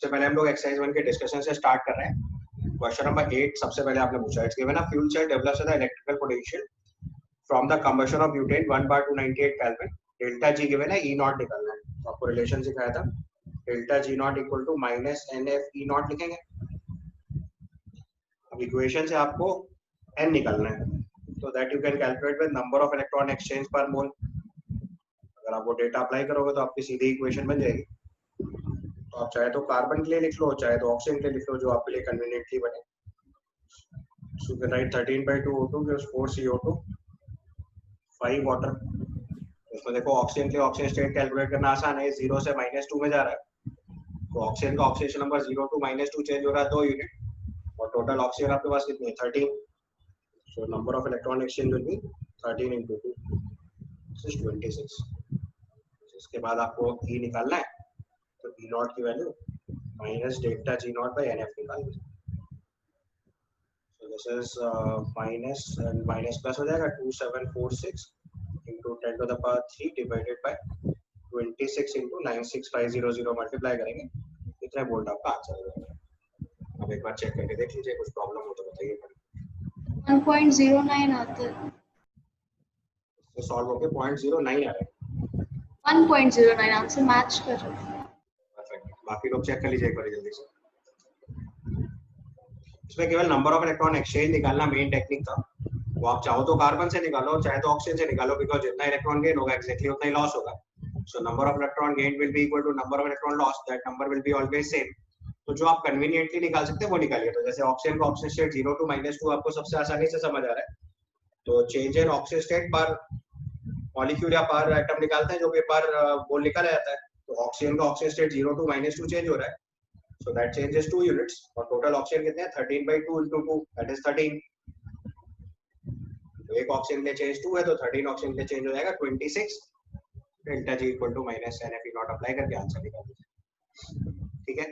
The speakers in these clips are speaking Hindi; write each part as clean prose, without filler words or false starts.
सबसे पहले हम लोग एक्सरसाइज 1 के डिस्कशन से स्टार्ट कर रहे हैं. क्वेश्चन नंबर 8 सबसे पहले आपने पूछा. It's given a fuel cell develops the electrical potential from the combustion of butane 1 bar 298 kelvin. Delta G given है, ई नॉट निकालना है. तो आपको रिलेशन सिखाया था, delta G not equal to minus n F E nought लिखेंगे. अब इक्वेशन से आपको n निकालना है, so that you can calculate with number of electron exchange per mole. अगर आप वो डेटा अप्लाई करोगे तो आपकी सीधी इक्वेशन बन जाएगी. तो आप चाहे तो कार्बन के लिए लिख लो, चाहे तो ऑक्सीजन के लिए लिख लो, जो आपके लिए कन्वीनियंटली बने. So you can write 13/2 O2 gives 4 CO2 5 water. इसमें देखो ऑक्सीजन के ऑक्सीजन स्टेट कैलकुलेट करना आसान है. 0 से -2 में जा रहा है, तो ऑक्सीजन का ऑक्सीडेशन नंबर 0 to -2 चेंज हो रहा है 2 यूनिट, और टोटल ऑक्सीजन आपके पास कितनी है 13. So number of electron exchange will be 13 into 2, this is 26. इसके बाद आपको E निकालना है, तो E नॉट की value minus delta G nought by NF निकालनी है. So this is minus and minus plus हो जाएगा 2746 into 10 to the power 3 divided by 26 into 96500 multiply करेंगे, इतना वोल्ट आपका आंसर हो जाएगा. अब एक बार चेक करके देख लीजिए, कुछ प्रॉब्लम हो तो बताइए. 1.09 आता है. तो सॉल्व होके 0.09 आ रहा है. 1.09 आंसर मैच कर रहा है. परफेक्ट. बाकी लोग चेक कर लीजिए एक बार जल्दी से. इसमें केवल नंबर ऑफ इलेक्ट्रॉन एक्सचेंज निकालना मेन टेक्निक था. वो आप चाहो तो कार्बन से निकालो, चाहे तो ऑक्सीजन से निकालो, बिकॉज जितना इलेक्ट्रॉन गेन होगा एक्जेक्टली उतना ही लॉस होगा. So number of electron gain will be equal to number of electron loss, that number will be always same. तो जो आप कन्वीनियंटली निकाल सकते हैं वो निकालिए. तो जैसे ऑक्सीजन का ऑक्सीजन स्टेट 0 to -2 आपको सबसे आसानी से समझ आ रहा है, तो चेंज इन ऑक्सीजन स्टेट पर मॉलिक्यूल या पर एटम निकालते हैं, जो कि पर बोल निकाला जाता है. तो ऑक्सीजन का ऑक्सीजन स्टेट 0 to -2 चेंज हो रहा है, so that changes 2 units, और टोटल ऑक्सीजन कितने हैं 13/2 into 2, that is 13. तो एक ऑक्सीजन के लिए चेंज 2 है, तो 13 ऑक्सीजन के लिए चेंज हो जाएगा 26. Delta G equal to minus n F E nought apply करके आंसर निकाल दीजिए. ठीक है.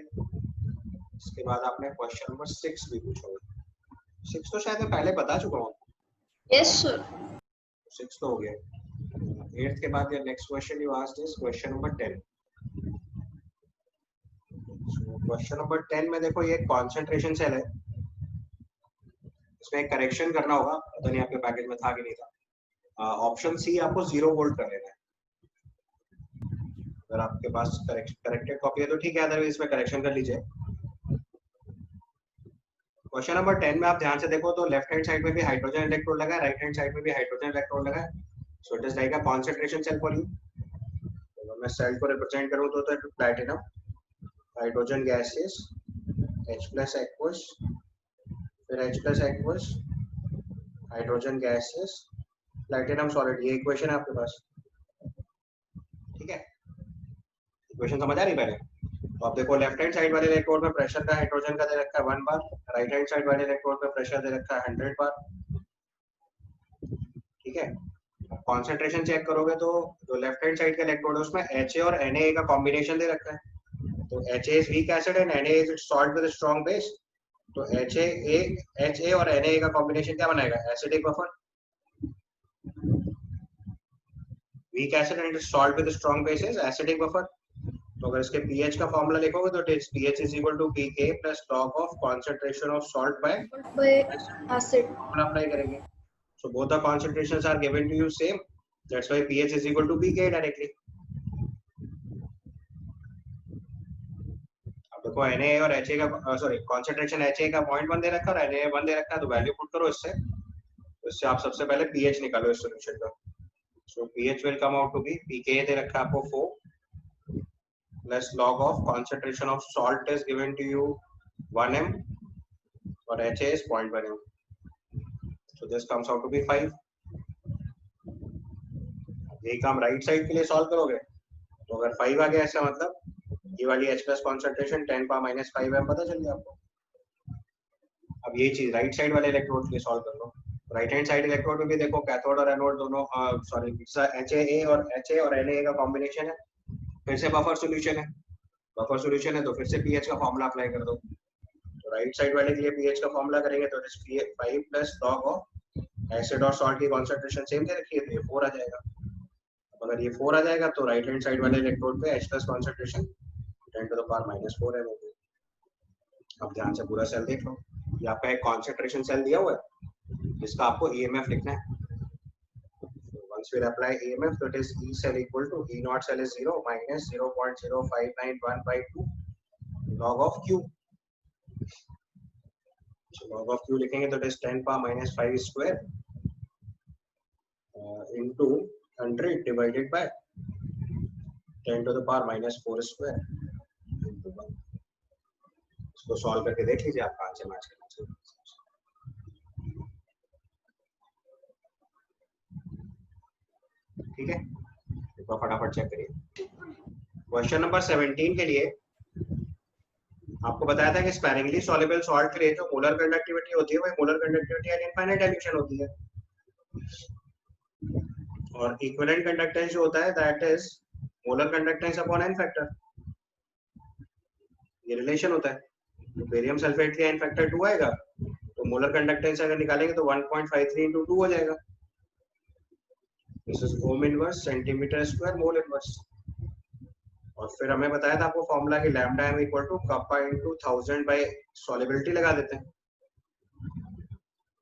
इसके बाद आपने क्वेश्चन नंबर 6 भी पूछा होगा. 6 तो शायद मैं पहले बता चुका हूँ. Yes sir. 6 तो हो गया. 8th के बाद ये next question you asked is question number 10. Question number 10 में देखो, ये कॉन्सेंट्रेशन सेल है. इसमें एक करेक्शन करना होगा, पता नहीं आपके पैकेज में था कि नहीं था. ऑप्शन सी आपको 0 वोल्ट कर लेना है. अगर आपके पास करेक्टेड कॉपी है तो ठीक है, अदरवाइज इसमें करेक्शन कर लीजिए. क्वेश्चन नंबर 10 में आप ध्यान से देखो तो लेफ्ट हैंड साइड में भी हाइड्रोजन इलेक्ट्रोड लगा है, राइट हैंड साइड में भी हाइड्रोजन इलेक्ट्रोड लगा है. So it is like a concentration cell for you. अगर मैं सेल को रिप्रेजेंट करूं तो platinum, hydrogen gases, H+ aqueous, फिर H+ aqueous, hydrogen gases, platinum solid. ये इक्वेशन है आपके पास. ठीक है, इक्वेशन समझ आ रही पहले. तो आप देखो लेफ्ट हैंड साइड वाले इलेक्ट्रोड में प्रेशर का हाइड्रोजन का दे रखा है 1 बार, राइट हैंड साइड वाले इलेक्ट्रोड में प्रेशर दे रखा है 100 बार. ठीक है. कॉन्सेंट्रेशन चेक करोगे तो जो लेफ्ट हैंड साइड का इलेक्ट्रोड है उसमें Ha और Na का कॉम्बिनेशन दे रखा है. तो Ha is weak acid and Na is salt with a strong base. तो Ha और Na का कॉम्बिनेशन क्या बनाएगा? Acidic buffer. Weak acid and salt with strong base is acidic buffer. तो अगर इसके pH का फॉर्मूला लिखोगे तो pH is equal to pK plus log of concentration of salt by acid. Formula apply करेंगे. So both the concentrations are given to you same. That's why pH is equal to pK directly. अब देखो Na और Ha का सॉरी कॉन्सेंट्रेशन Ha का 0.1 दे रखा है और Na 1 दे रखा है, तो वैल्यू पुट करो इससे. तो इससे आप सबसे पहले pH निकालो इस सॉल्यूशन का. So pH will come out to be pK दे रखा है आपको 4 plus log of concentration of salt is given to you 1 m और Ha is 0.1 m. So this comes out to be 5. यही काम राइट साइड के लिए सॉल्व करोगे तो अगर 5 आ गया, इसका मतलब ये वाली H+ कॉन्सेंट्रेशन 10 पावर -5 m पता चल गया आपको. अब यही चीज राइट साइड वाले इलेक्ट्रोड के लिए सॉल्व कर लो. राइट हैंड साइड इलेक्ट्रोड में भी देखो कैथोड और एनोड दोनों सॉरी Ha और Na का कॉम्बिनेशन है. फिर से बफर सॉल्यूशन है. बफर सॉल्यूशन है तो फिर से pH का फॉर्मूला अप्लाई कर दो. तो राइट साइड वाले के लिए pH का फॉर्मूला करेंगे तो इस 5 प्लस log ऑफ एसिड और सॉल्ट की कॉन्सेंट्रेशन सेम दे रखी है, तो ये 4 आ जाएगा. अगर ये 4 आ जाएगा तो राइट हैंड साइड वाले इलेक्ट्रोड पे H+ concentration 10 to the power -4 है. अब ध्यान से पूरा सेल देख लो, ये आपका एक कॉन्सेंट्रेशन सेल दिया हुआ है जिसका आपको EMF लिखना है. Once we apply EMF, so it is E cell equal to E naught cell is 0 minus 0.0591 by 2 log of Q. So log of Q लिखेंगे तो it is 10 power minus 5 square into 100 divided by 10 to the power minus 4 square into 1. इसको सॉल्व करके देख लीजिए आप कहाँ से मैच करना चाहिए. ठीक है, एक बार फटाफट चेक करिए. क्वेश्चन नंबर 17 के लिए आपको बताया था कि स्पैरिंगली सॉल्युबल सॉल्ट के लिए जो मोलर कंडक्टिविटी होती है वो molar conductivity at infinite dilution होती है, और इक्विवेलेंट कंडक्टेंस जो होता है that is molar conductance upon n factor. ये रिलेशन होता है. तो बेरियम सल्फेट का एन फैक्टर 2 आएगा तो मोलर कंडक्टेंस अगर निकालेंगे तो 1.53 into 2 हो जाएगा. This is ohm inverse centimetre square mole inverse. और फिर हमें बताया था आपको फॉर्मूला कि lambda m equal to kappa into 1000 by solubility लगा देते हैं.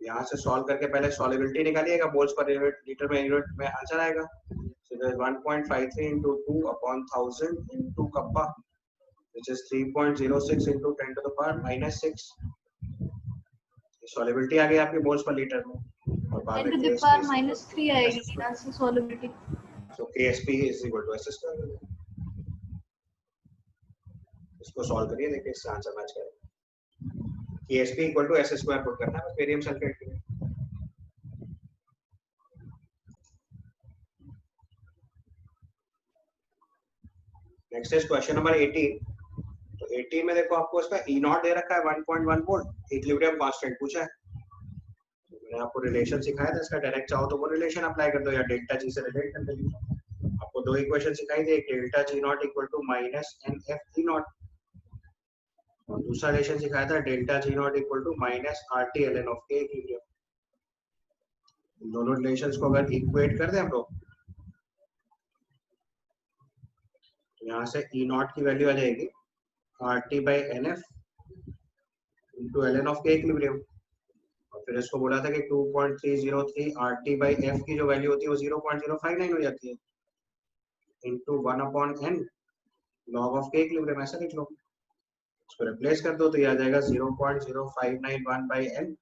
यहाँ से सॉल्व करके पहले सॉल्युबिलिटी निकालिएगा, मोल्स पर लीटर में यूनिट में आंसर आएगा. So that 1.53 into 2 upon 1000 into kappa which is 3.06 into 10 to the power minus 6. Solubility आ गई आपकी मोल्स पर लीटर में, और बाद में 10 to the power minus 3 आएगी answer solubility. So Ksp is equal to S square. इसको सॉल्व करिए, देखिए इससे आंसर मैच करेगा. Ksp equal to S square put करना है बस बेरियम सल्फेट के लिए. Next is question number 18. तो 18 में देखो आपको इसका E नॉट दे रखा है 1.1 वोल्ट, इक्विलिब्रियम कांस्टेंट पूछा है. तो मैंने आपको रिलेशन सिखाया था इसका, डायरेक्ट चाहो तो वो रिलेशन अप्लाई कर दो या डेल्टा जी से रिलेट कर दो. आपको दो इक्वेशन सिखाई थी, एक delta G not equal to minus NF E not, और दूसरा रिलेशन सिखाया था delta G not equal to minus RT ln of K equilibrium. इन दोनों रिलेशंस को अगर इक्वेट कर दें हम लोग तो यहाँ से E नॉट की वैल्यू आ जाएगी RT by NF into ln of K equilibrium. और फिर इसको बोला था कि 2.303 RT by F की जो वैल्यू होती है वो 0.059 हो जाती है into 1 upon n log of K equilibrium. ऐसा लिख लो, इसको रिप्लेस कर दो तो ये आ जाएगा 0.0591 by n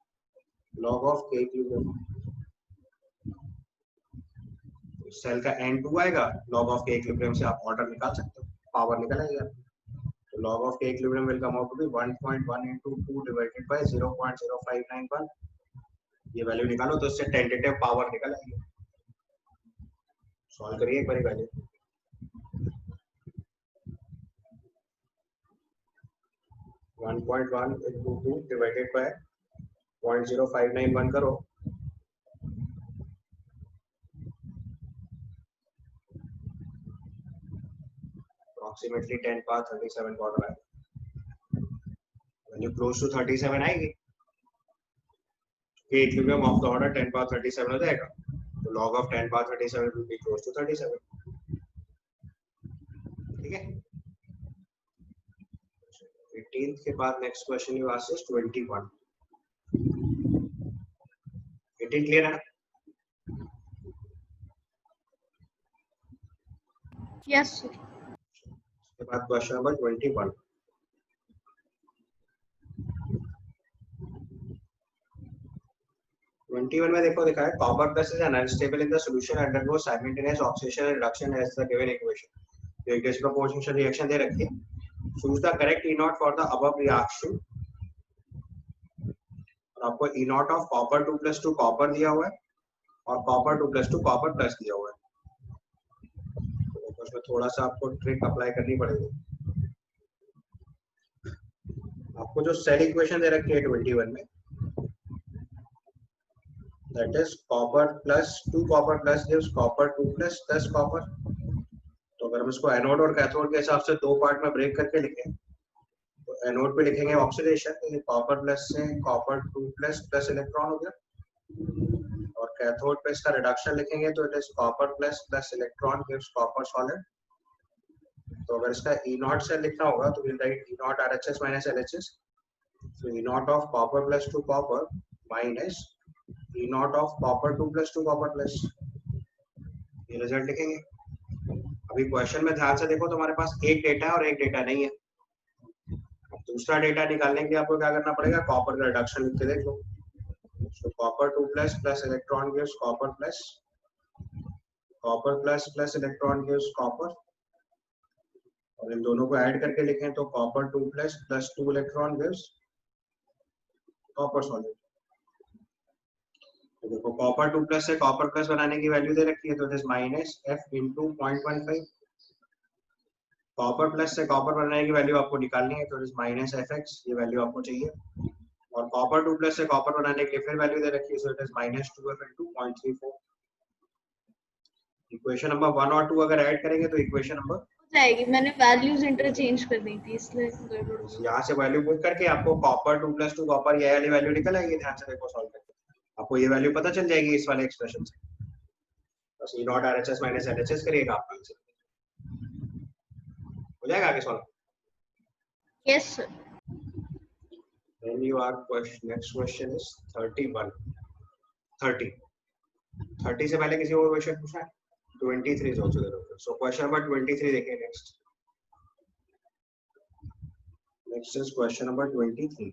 log of K equilibrium. Cell का n2 आएगा, log of K इक्विलिब्रियम से आप ऑर्डर निकाल सकते हो, पावर निकल आएगा. तो log of K equilibrium will come out to be 1.1 into 2 divided by 0.0591. ये वैल्यू निकालो तो इससे टेंटेटिव पावर निकल आएगी. सॉल्व करिए एक बार value. One point one into 2 divided by 0.0591 करो. approximately 10 power 37 का ऑर्डर आएगा. वैल्यू क्लोज टू 37 आएगी. K equilibrium of the order 10 power 37 हो जाएगा. तो log of 10 power 37 will be close to 37. ठीक है. 18th के बाद next question you ask is 21. 18 clear है ना? Yes sir. इसके बाद क्वेश्चन नंबर 21. में देखो लिखा है copper plus is unstable in the solution undergo simultaneous oxidation and reduction as the given equation. तो एक डिस्प्रोपोर्शनल रिएक्शन दे रखी है. Choose the correct E nought for the above reaction. और आपको E nought of copper 2 + 2 copper दिया हुआ है और कॉपर 2 + 2 कॉपर प्लस दिया हुआ है. तो उसमें थोड़ा सा आपको ट्रिक अप्लाई करनी पड़ेगी. आपको जो सेल इक्वेशन दे रखी है 21 में that is copper plus 2 copper plus gives copper 2 plus 10 copper. तो अगर हम इसको एनोड और कैथोड के हिसाब से दो पार्ट में ब्रेक करके लिखें तो एनोड पे लिखेंगे ऑक्सीडेशन, तो कॉपर प्लस से कॉपर 2 प्लस प्लस इलेक्ट्रॉन हो गया, और कैथोड पे इसका रिडक्शन लिखेंगे तो it is copper plus plus electron gives copper solid. तो अगर इसका E नॉट से लिखना होगा तो will write E nought RHS minus LHS So E naught of copper plus 2 copper minus E naught of copper 2 plus 2 copper plus, ये रिजल्ट लिखेंगे। अभी क्वेश्चन में ध्यान से देखो, तुम्हारे पास एक डेटा है और एक डेटा नहीं है। अब दूसरा डेटा निकालने के लिए आपको क्या करना पड़ेगा, कॉपर का रिडक्शन लिख के देखो। So copper 2 plus electron gives copper plus electron gives copper, और इन दोनों को ऐड करके लिखें तो copper 2 plus 2 electron gives copper solid। तो देखो copper 2 plus से copper plus बनाने की वैल्यू दे रखी है, तो it is minus f into 0.15। Copper plus से कॉपर बनाने की वैल्यू आपको निकालनी है, तो इट इज माइनस fx, ये वैल्यू आपको चाहिए। और कॉपर 2 प्लस से कॉपर बनाने के लिए फिर वैल्यू दे रखी है, so it is minus 2f into 0.34। Equation number 1 और 2 अगर ऐड करेंगे तो इक्वेशन नंबर जाएगी। मैंने वैल्यूज इंटरचेंज कर दी थी इसलिए गड़बड़ हो गई। यहाँ से वैल्यू पुट करके आपको कॉपर 2 plus 2 कॉपर ये वाली वैल्यू निकल आएगी। ध्यान से देखो सॉल्व करके आपको ये वैल्यू पता चल जाएगी इस वाले एक्सप्रेशन से। बस E naught RHS minus LHS करिएगा, आपका आंसर हो जाएगा। आगे solve. Yes sir. Then you are question, next question is 31 30 30 से पहले किसी और क्वेश्चन पूछना है? 23 is also there. So question number 23 देखिए next is question number 23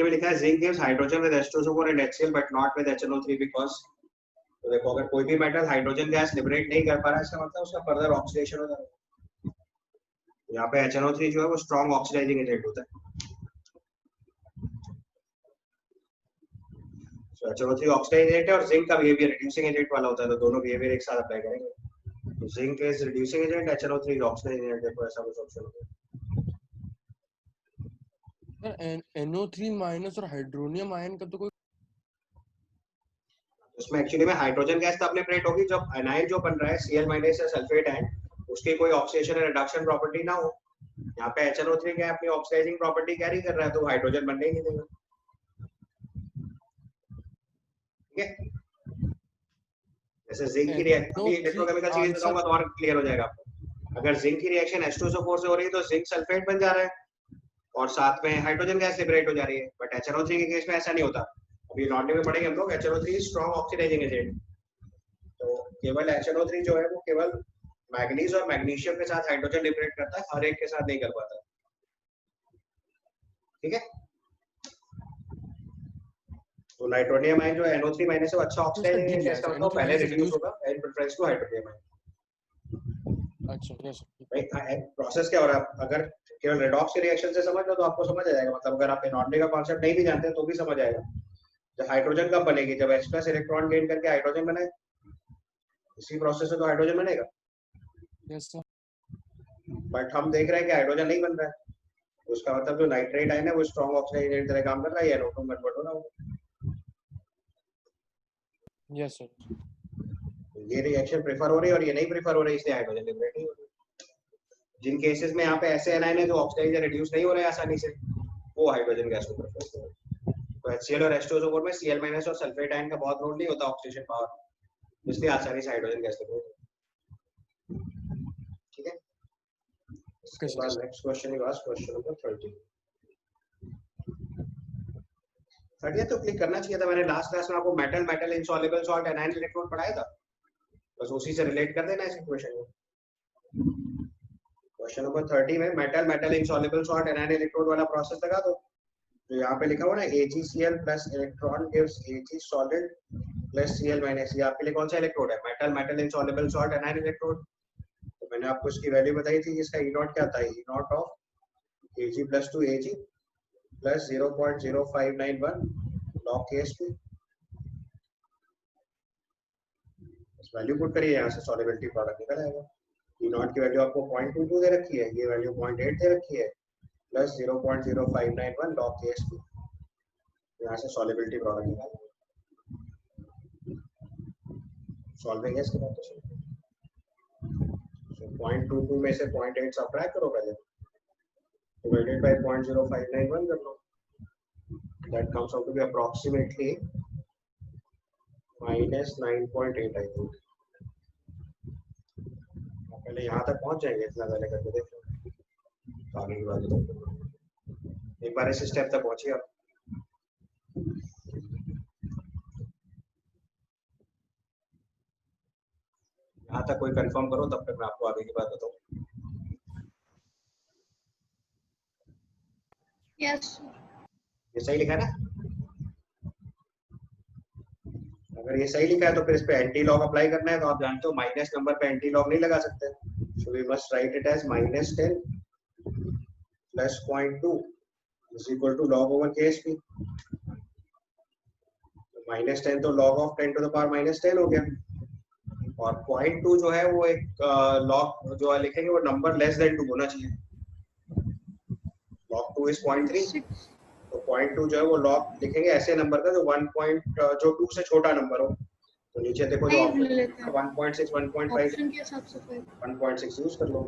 में लिखा है zinc gives hydrogen with H2SO4 and HCl but not with HNO3 because, तो देखो अगर कोई भी मेटल हाइड्रोजन गैस लिबरेट नहीं कर पा रहा है, इसका मतलब उसका फर्दर ऑक्सीडेशन होता है। यहाँ पे HNO3 जो है वो स्ट्रॉन्ग ऑक्सीडाइजिंग एजेंट होता है। So HNO3 ऑक्सीडाइजिंग एजेंट है और जिंक का बिहेवियर रिड्यूसिंग एजेंट वाला होता है, तो दोनों बिहेवियर एक साथ अप्लाई करेंगे। तो zinc is reducing agent, HNO3 is oxidising agent. देखो ऐसा कुछ ऑप्शन होता है। NO3 माइनस और हाइड्रोनियम आयन का तो कोई, उसमें एक्चुअली में हाइड्रोजन गैस तब लिबरेट होगी जब एनाइन जो बन रहा है Cl- या सल्फेट आयन, उसकी कोई ऑक्सीडेशन या रिडक्शन प्रॉपर्टी ना हो। यहाँ पे HNO3 क्या अपनी ऑक्सीडाइजिंग प्रॉपर्टी कैरी कर रहा है, तो हाइड्रोजन बनने ही नहीं देगा। ठीक है, जैसे जिंक की रिएक्शन, अभी इलेक्ट्रोकेमिकल चीज बताऊंगा तो और क्लियर हो जाएगा आपको। अगर जिंक की रिएक्शन H2SO4 से हो रही है तो जिंक सल्फेट बन जा रहा है और साथ में हाइड्रोजन गैस लिबरेट हो जा रही है, बट HNO3 के केस में ऐसा नहीं होता। अभी नॉर्मली में पढ़ेंगे हम लोग, HNO3 स्ट्रॉन्ग ऑक्सीडाइजिंग एजेंट, तो केवल HNO3 जो है वो केवल मैग्नीज और मैग्नीशियम के साथ हाइड्रोजन लिबरेट करता है, हर एक के साथ नहीं कर पाता। ठीक है, तो नाइट्रोनियम आयन जो है NO3 माइनस से अच्छा ऑक्सीडाइजिंग एजेंट है, इसका मतलब पहले रिड्यूस होगा इन प्रेफरेंस टू हाइड्रोनियम आयन। अच्छा यस भाई प्रोसेस क्या हो रहा है, अगर केवल रेडॉक्स के रिएक्शन से समझ लो तो आपको समझ आ जाएगा। मतलब अगर आप एनॉर्मली का कांसेप्ट नहीं भी जानते तो भी समझ आएगा। जब हाइड्रोजन कब बनेगी, जब H+ इलेक्ट्रॉन गेन करके हाइड्रोजन बने, इसी प्रोसेस से तो हाइड्रोजन बनेगा। Yes sir. बट हम देख रहे हैं कि हाइड्रोजन नहीं बन रहा है, उसका मतलब जो नाइट्रेट आयन है वो स्ट्रॉन्ग ऑक्सीडाइजिंग एजेंट तरह काम कर रहा है, या NO2 कन्वर्ट हो रहा होगा। Yes sir. ये रिएक्शन प्रेफर हो रही है और ये नहीं प्रेफर हो रही, इसलिए हाइड्रोजन लिबरेट नहीं हो रही। जिन केसेस में यहाँ पे ऐसे एनायन है जो ऑक्सीडाइज या रिड्यूस नहीं हो रहे आसानी से, वो हाइड्रोजन गैस को प्रेफर करते हैं। तो HCl और H2SO4 में Cl- और सल्फेट आयन का बहुत रोल नहीं होता ऑक्सीडेशन पावर, इसलिए आसानी से हाइड्रोजन गैस लिबरेट होती है। ठीक है, इसके बाद next question is question number 30। 30 तो क्लिक करना चाहिए था, मैंने लास्ट क्लास में आपको metal metal insoluble salt anion electrode पढ़ाया था, बस उसी से रिलेट कर देना इस इक्वेशन को। क्वेश्चन नंबर 30 में metal metal insoluble salt anion electrode वाला प्रोसेस लगा दो। तो यहाँ पे लिखा हुआ ना AgCl plus electron gives Ag solid plus Cl minus, ये आपके लिए कौन सा इलेक्ट्रोड है, metal metal insoluble salt anion electrode. तो मैंने आपको इसकी वैल्यू बताई थी, इसका E नॉट क्या था, E nought of Ag plus 2 Ag plus 0.0591 log Ksp। इस वैल्यू पुट करिए, यहाँ से सॉल्युबिलिटी प्रोडक्ट निकल आएगा। E नॉट की वैल्यू आपको 0.22 दे रखी है, ये वैल्यू 0.8 दे रखी है, प्लस 0.0591 log Ksp। यहाँ से सॉल्युबिलिटी प्रोडक्ट निकालेंगे। सॉल्विंग है इसके बाद तो सो 0.22 में से 0.8 सब्ट्रैक्ट करो पहले, डिवाइडेड बाय 0.0591 कर लो, that comes out to be approximately -9.8 I think. पहले यहाँ तक पहुँच जाएंगे, इतना पहले करके देख लो। तो आगे की बात बताओ, एक बार इस स्टेप तक पहुंचिए आप। यहाँ तक कोई कंफर्म करो, तब तक मैं आपको आगे की बात बताऊँ। यस ये सही लिखा है ना? अगर ये सही लिखा है तो फिर इस पे एंटी लॉग अप्लाई करना है, तो आप जानते हो माइनस नंबर पे एंटी लॉग नहीं लगा सकते, so we must write it as -10 plus 0.2 is equal to log over KSP। -10 तो log of 10 to the power -10 हो गया, और 0.2 जो है वो एक लॉग जो है लिखेंगे वो नंबर लेस देन 2 होना चाहिए। log 2 इज 0.3, 6 तो 0.2 जो है वो लॉग लिखेंगे ऐसे नंबर का जो 2 से छोटा नंबर हो। तो नीचे देखो जो 5 ले ऑप्शन लेते हैं 1.6 1.5 ऑप्शन के हिसाब से 5 1.6 यूज कर लो,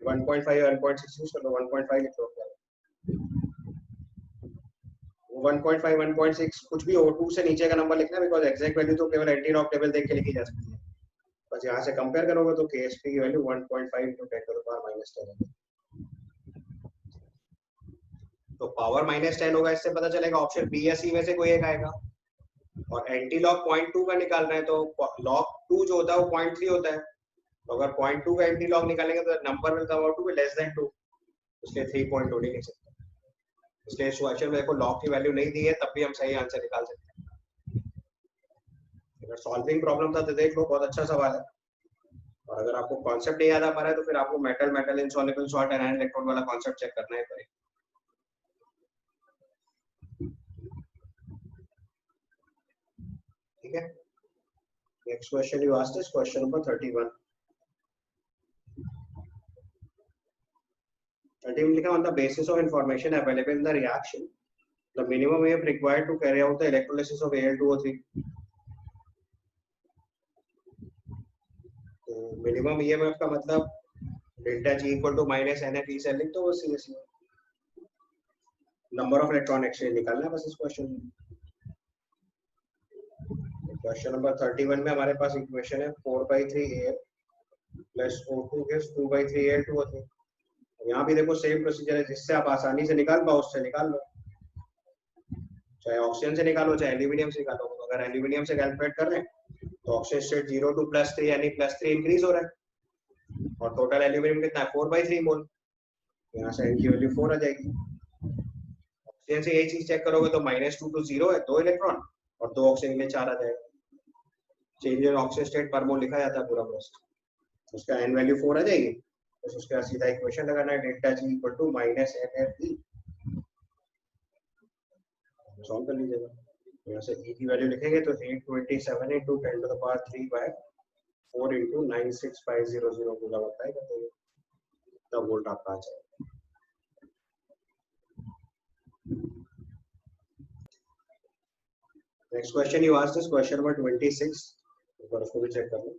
1.5 1.6 यूज कर लो, 1.5 लिख लो। 1.5 1.6 कुछ भी हो, 2 से नीचे का नंबर लिखना, बिकॉज एग्जैक्ट वैल्यू तो केवल एंटी लॉग टेबल देख के लिखी जा सकती है। बस यहाँ से कंपेयर करोगे तो KSP की वैल्यू 1.5 × 10 टू द पावर -10 है। तो पावर -10 होगा, इससे पता चलेगा ऑप्शन बी या सी में से कोई एक आएगा। और एंटी लॉग 0.2 का निकालना है, तो लॉग 2 जो होता है वो 0.3 होता है, तो अगर 0.2 का एंटी लॉग निकालेंगे तो number will come out to be less than 2, इसलिए 3.2 नहीं लिख सकते। इसलिए इस क्वेश्चन में देखो लॉग की वैल्यू नहीं दी है, तब भी हम सही आंसर निकाल सकते हैं। अगर सॉल्विंग प्रॉब्लम था तो देख लो, बहुत अच्छा सवाल है। और अगर आपको कॉन्सेप्ट नहीं याद आ पा रहा है तो फिर आपको metal metal insoluble salt and ion electrode वाला कॉन्सेप्ट चेक करना है पड़ेगा। ठीक है, next question you asked is question number 31। 30 लिखा, on the basis of information available in the reaction, the minimum EF required to carry out the electrolysis of Al2O3. तो मिनिमम EMF का मतलब delta G equal to minus NF से लिख दो, वो सीएस नंबर ऑफ इलेक्ट्रॉन एक्सचेंज निकालना है बस इस क्वेश्चन में। क्वेश्चन नंबर 31 में हमारे पास इक्वेशन है 4/3 AF plus O2 gives 2/3 Al2O3। यहाँ भी देखो सेम प्रोसीजर है, जिससे आप आसानी से निकाल पाओ उससे निकाल लो, चाहे ऑक्सीजन से निकालो चाहे एल्यूमिनियम से निकालो। तो अगर एल्यूमिनियम से कैलकुलेट कर रहे हैं तो ऑक्सीजन स्टेट 0 to +3 यानी +3 इंक्रीज हो रहा है, और टोटल एल्यूमिनियम कितना है 4/3 मोल, यहाँ से n की वैल्यू 4 आ जाएगी। ऑक्सीजन से यही चीज चेक करोगे तो -2 to 0 है, 2 इलेक्ट्रॉन, और 2 ऑक्सीजन के लिए 4 आ जाएगा। चेंज इन ऑक्सीजन स्टेट पर मोल लिखा जाता है पूरा प्रोसेस, उसका n वैल्यू 4 आ जाएगी, तो उसके बाद सीधा इक्वेशन लगाना है delta G equal to -NFE, solve कर लीजिएगा। तो यहाँ से E की वैल्यू लिखेंगे तो 827 × 10 to the power 3/4 × 96500 coulomb apply कर देंगे, तब वोल्ट आपका आ जाएगा। Next question you asked is question number 26, एक बार उसको भी चेक कर लो।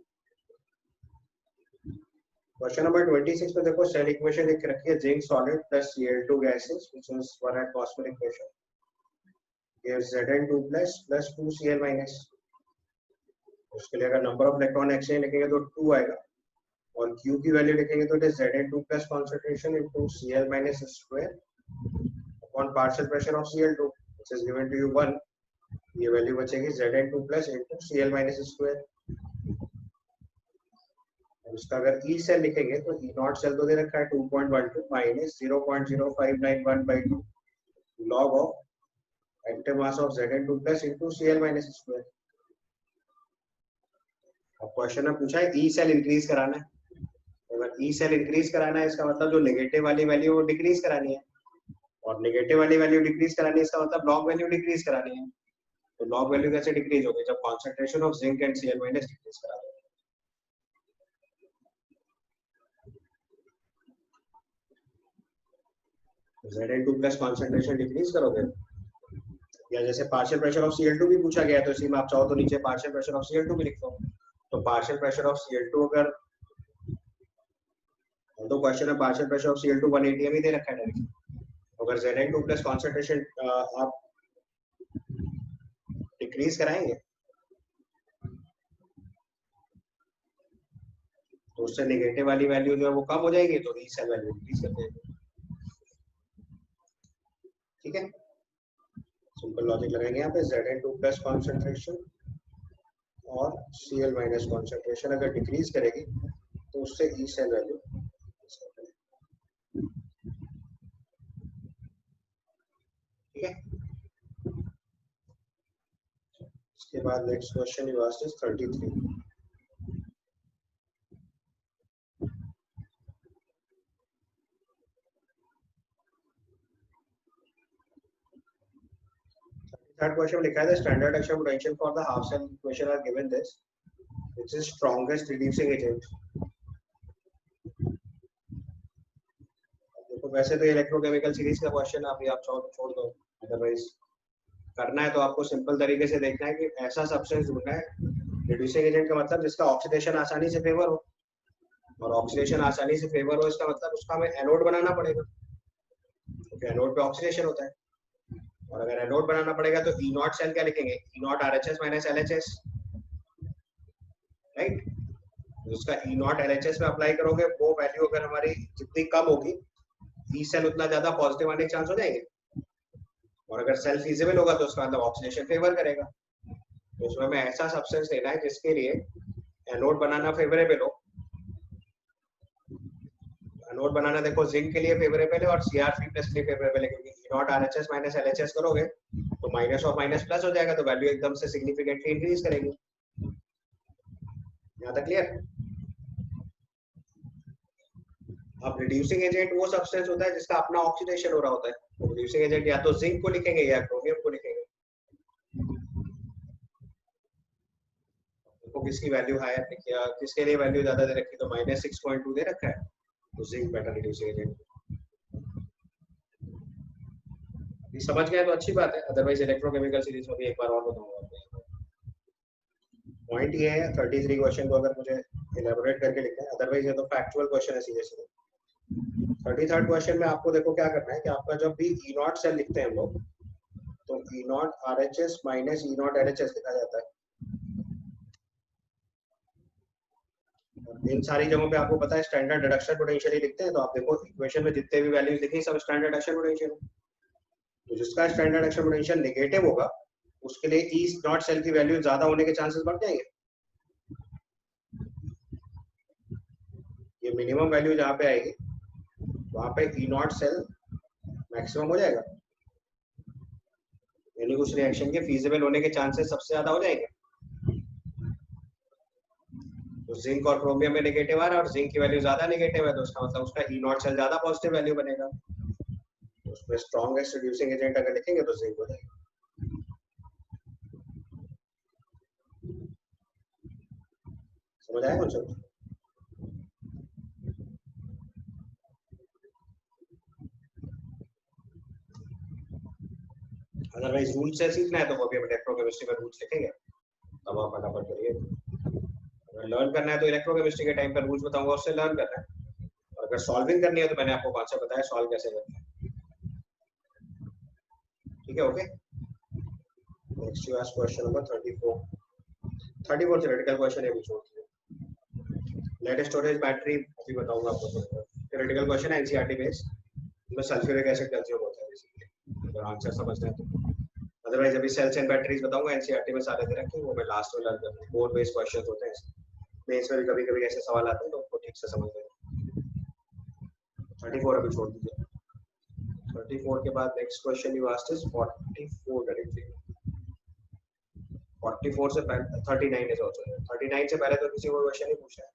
क्वेश्चन नंबर 26 में देखो सेल इक्वेशन लिख के रखी है, zinc solid plus Cl2 gases which is 1 at atmospheric pressure gives Zn2 plus 2Cl minus। उसके लिए अगर नंबर ऑफ इलेक्ट्रॉन एक्सचेंज लिखेंगे तो 2 आएगा, और Q की वैल्यू लिखेंगे तो it is Zn2 plus concentration into Cl minus square upon partial pressure of Cl2 which is given to you 1। ये वैल्यू बचेगी Zn2 plus into Cl minus square। इसका अगर E सेल लिखेंगे तो E नॉट सेल तो दे रखा है 2.12 minus 0.0591/2 log of active mass of Zn2 plus into Cl minus square। अब क्वेश्चन में पूछा है E सेल इंक्रीज कराना है, अगर E सेल इंक्रीज कराना है इसका मतलब जो नेगेटिव वाली वैल्यू वो डिक्रीज करानी है, और नेगेटिव वाली वैल्यू डिक्रीज करानी है इसका मतलब लॉग वैल्यू डिक्रीज करानी है। तो लॉग वैल्यू कैसे डिक्रीज होगी, जब concentration of zinc and Cl minus decrease करा दो। Zn2 प्लस कॉन्सेंट्रेशन डिक्रीज करोगे, या जैसे पार्शियल प्रेशर ऑफ Cl2 भी पूछा गया है, तो इसी में आप चाहो तो नीचे पार्शियल प्रेशर ऑफ Cl2 भी लिख दो। तो पार्शियल प्रेशर ऑफ Cl2 अगर तो क्वेश्चन में पार्शियल प्रेशर ऑफ Cl2 180 भी दे रखा है डायरेक्टली, अगर Zn2 प्लस कॉन्सेंट्रेशन आप डिक्रीज कराएंगे तो उससे नेगेटिव वाली वैल्यू जो है वो कम हो जाएगी, तो ई सेल वैल्यू इंक्रीज कर देगी। ठीक है, सिंपल लॉजिक लगाएंगे यहाँ पे Zn2 प्लस कॉन्सेंट्रेशन और Cl माइनस कॉन्सेंट्रेशन अगर डिक्रीज करेगी तो उससे ई सेल वैल्यू। ठीक है, इसके बाद next question you asked is 33। Third question लिखा है standard action potential for the half cell equation are given this which is strongest reducing agent. देखो वैसे तो इलेक्ट्रोकेमिकल सीरीज का क्वेश्चन अभी आप छोड़ दो, अदरवाइज करना है तो आपको सिंपल तरीके से देखना है कि ऐसा सब्सटेंस ढूंढना है रिड्यूसिंग एजेंट का मतलब जिसका ऑक्सीडेशन आसानी से फेवर हो, और ऑक्सीडेशन आसानी से फेवर हो इसका मतलब उसका हमें एनोड बनाना पड़ेगा, क्योंकि एनोड पे ऑक्सीडेशन होता है। और अगर एनोड बनाना पड़ेगा तो ई नॉट सेल क्या लिखेंगे, E not RHS minus LHS, right. उसका ई नॉट एलएचएस में अप्लाई करोगे वो वैल्यू अगर हमारी जितनी कम होगी ई सेल उतना ज्यादा पॉजिटिव आने के चांस हो जाएंगे, और अगर सेल फिजिबल होगा तो उसका मतलब ऑक्सीडेशन फेवर करेगा। तो उसमें हमें ऐसा सब्सटेंस लेना है जिसके लिए एनोड बनाना फेवरेबल हो। एनोड बनाना देखो जिंक के लिए फेवरेबल है और Cr3+ के लिए फेवरेबल है, क्योंकि ई नॉट आरएचएस माइनस एलएचएस करोगे तो माइनस और माइनस प्लस हो जाएगा, तो वैल्यू एकदम से सिग्निफिकेंटली इंक्रीज करेगी। यहाँ तक क्लियर। अब रिड्यूसिंग एजेंट वो सब्सटेंस होता है जिसका अपना ऑक्सीडेशन हो रहा होता है, तो रिड्यूसिंग एजेंट या तो जिंक को लिखेंगे या क्रोमियम को लिखेंगे। तो किसकी वैल्यू हायर लिखी है, किसके लिए वैल्यू ज्यादा दे रखी है, तो -6.2 दे रखा है, तो जिंक बेटर रिड्यूसिंग एजेंट। ये समझ गए तो अच्छी बात है, अदरवाइज इलेक्ट्रोकेमिकल सीरीज में भी एक बार और बताऊंगा। पॉइंट ये है 33 क्वेश्चन को अगर मुझे इलैबोरेट करके लिखना है, अदरवाइज ये तो फैक्चुअल क्वेश्चन है सीधे सीधे। 33rd क्वेश्चन में आपको देखो क्या करना है कि आपका जब भी ई नॉट सेल लिखते हैं हम लोग तो E not RHS minus E not LHS लिखा जाता है। इन सारी जगहों पे आपको पता है स्टैंडर्ड रिडक्शन पोटेंशियल ही लिखते हैं, तो आप देखो इक्वेशन में जितने भी वैल्यूज लिखी सब स्टैंडर्ड रिडक्शन पोटेंशियल है। तो जिसका स्टैंडर्ड रिडक्शन पोटेंशियल नेगेटिव होगा उसके लिए ई नॉट सेल की वैल्यू ज्यादा होने के चांसेस बढ़ जाएंगे। ये मिनिमम वैल्यू जहाँ पे आएगी वहां पे ई नॉट सेल मैक्सिमम हो जाएगा, यानी उस रिएक्शन के फीजिबल होने के चांसेस सबसे ज्यादा हो जाएंगे। तो जिंक और क्रोमियम में नेगेटिव आ रहा है और जिंक की वैल्यू ज्यादा नेगेटिव है, तो उसका मतलब उसका ई नॉट सेल ज्यादा पॉजिटिव वैल्यू बनेगा। तो उसमें स्ट्रॉन्गेस्ट रिड्यूसिंग एजेंट अगर लिखेंगे तो जिंक हो जाएगा। समझ आया कॉन्सेप्ट? अदरवाइज रूल से सीखना है तो वो भी हम इलेक्ट्रोकेमिस्ट्री में रूल्स लिखेंगे, तब आप फटाफट करिए। अगर लर्न करना है तो इलेक्ट्रोकेमिस्ट्री के टाइम पर रूल्स बताऊंगा, उससे लर्न करना है। और अगर सॉल्विंग करनी है तो मैंने आपको कॉन्सेप्ट बताया सॉल्व कैसे करना है। ठीक है, okay. Next you ask question number 34 theoretical question है, भी छोड़ दीजिए। लेट स्टोरेज बैटरी अभी बताऊंगा आपको। थ्योरेटिकल क्वेश्चन है एनसीईआरटी बेस्ड, इसमें सल्फ्यूरिक एसिड कैल्शियम होता है बेसिकली, अगर आंसर समझना है तो। अदरवाइज अभी सेल्स एंड बैटरीज बताऊंगा, एनसीईआरटी में सारे दे रखे हैं, वो मैं लास्ट में लर्न करता हूं। बोर्ड बेस्ड क्वेश्चंस होते हैं, मेंस में भी कभी-कभी ऐसे सवाल आते हैं तो उनको ठीक से समझ लेना। 34 अभी छोड़ दीजिए। 34 के बाद next question you asked is 44 directly. 44 से पहले 39 इज आल्सो। 39 से पहले तो किसी को क्वेश्चन नहीं पूछा है।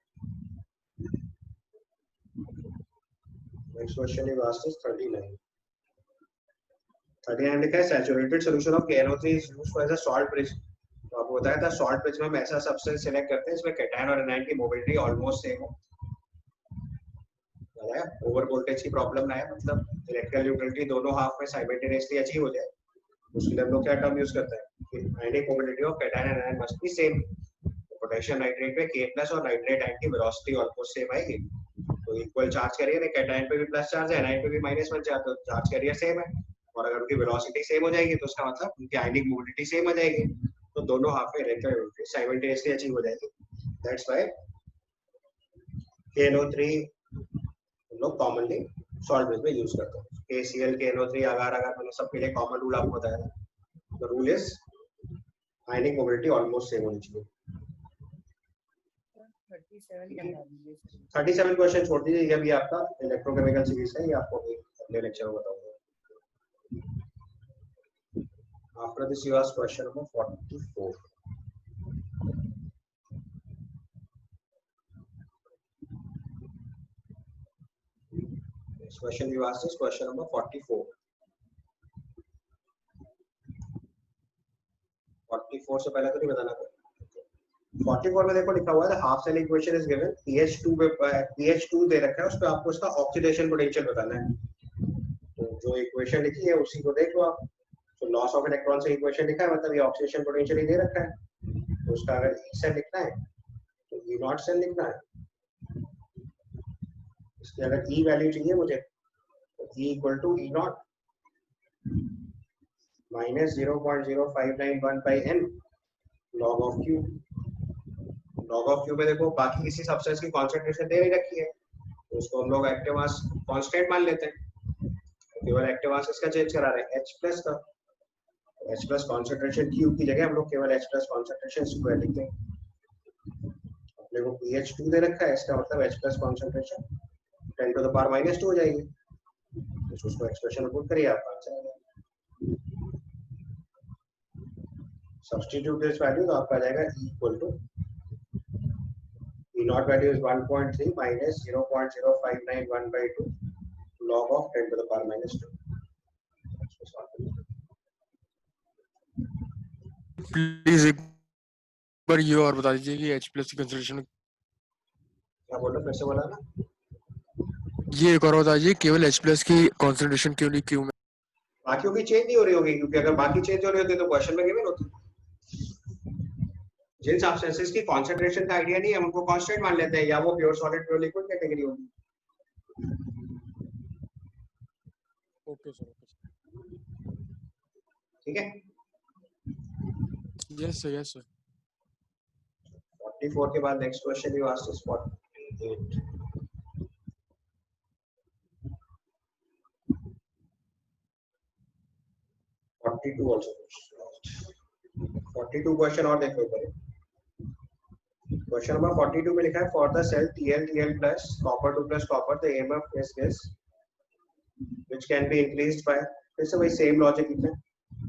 Next question you asked is 39। 39 लिखा है saturated solution of KNO3 is used as a salt bridge. तो आपको बताया था सॉल्ट ब्रिज में हम ऐसा सब्सटेंस सिलेक्ट करते हैं इसमें कैटायन और एनायन की मोबिलिटी ऑलमोस्ट सेम हो। ओवर वोल्टेज की प्रॉब्लम ना है, मतलब इलेक्ट्रिकल न्यूट्रलिटी दोनों हाफ में साइमल्टेनियसली अचीव हो जाए, उसके लिए हम लोग क्या टर्म यूज करते हैं कि ionic mobility of cation and anion must be same. Potassium nitrate में K+ और नाइट्रेट आयन की वेलोसिटी ऑलमोस्ट सेम आएगी, तो इक्वल चार्ज कैरियर है, कैटायन पे भी प्लस चार्ज है, एनायन पे भी -1 चार्ज, तो चार्ज कैरियर सेम है। और अगर उनकी वेलोसिटी सेम हो जाएगी तो उसका मतलब उनकी आयनिक मोबिलिटी सेम हो जाएगी, तो दोनों हाफ में इलेक्ट्रिकल न्यूट्रलिटी साइमल्टेनियसली अचीव हो जाएगी। दैट्स व्हाई KNO3 हम लोग कॉमनली सॉल्ट बेस में यूज करते हैं. KCl KNO3 अगर मैंने सबके लिए कॉमन रूल आपको बताया. The rule is ionic mobility almost same होनी चाहिए. 37 क्वेश्चन छोड़ दीजिए. ये भी आपका इलेक्ट्रोकेमिकल सीरीज है. ये आपको अगले लेक्चर में बताऊंगा. After this you ask question number 44. This question you asked is question number 44. 44 से पहले तो नहीं बताना. 44 में देखो लिखा हुआ है half cell equation is given. pH2 दे रखा है. उस पे आपको इसका ऑक्सीडेशन पोटेंशियल बताना है. तो जो इक्वेशन लिखी है उसी को देख लो आप. तो लॉस ऑफ इलेक्ट्रॉन से इक्वेशन लिखा है मतलब ये ऑक्सीडेशन पोटेंशियल ही दे रखा है. तो उसका अगर ई सेल लिखना है तो ई नॉट सेल लिखना है. इसकी अगर ई वैल्यू चाहिए मुझे तो E equal to E nought minus 0.0591 by n log of Q. Log of Q में देखो बाकी किसी सब्सटेंस की कॉन्सेंट्रेशन दे ही रखी है तो उसको हम लोग एक्टिव मास कांस्टेंट मान लेते हैं. केवल एक्टिव मास इसका चेंज करा रहे हैं H प्लस का. H प्लस कॉन्सेंट्रेशन क्यू की जगह हम लोग केवल H प्लस कॉन्सेंट्रेशन स्क्वायर लिखते हैं. अपने को pH2 दे रखा है. इसका मतलब H plus concentration 10 to the power minus 2 हो जाएगी. तो उसको एक्सप्रेशन पुट करिए आपका आंसर आ जाएगा. सब्स्टिट्यूट दिस वैल्यू तो आपका आ जाएगा E equal to E nought value is 1.3 minus 0.0591 by 2 log of 10 to the power minus 2. Please एक बार ये और बता दीजिए कि H प्लस की कंसंट्रेशन. क्या बोल रहे फिर से बोला ना. ये एक और बता दीजिए केवल H प्लस की कंसंट्रेशन क्यों नहीं क्यू में. बाकियों की चेंज नहीं हो रही होगी क्योंकि अगर बाकी चेंज हो रही होती तो क्वेश्चन में गिवन होती. जिन सब्सटेंसेस की कंसंट्रेशन का आइडिया नहीं है उनको कांस्टेंट मान लेते हैं या वो pure solid pure liquid category होगी. Okay sir. ठीक है. Yes sir yes sir. 44 के बाद next question you asked is 48. also 42 question और देखो ऊपर. क्वेश्चन नंबर 42 में लिखा है for the cell TL plus copper 2 plus copper the EMF is this which can be increased by. फिर से वही सेम लॉजिक लिखना है.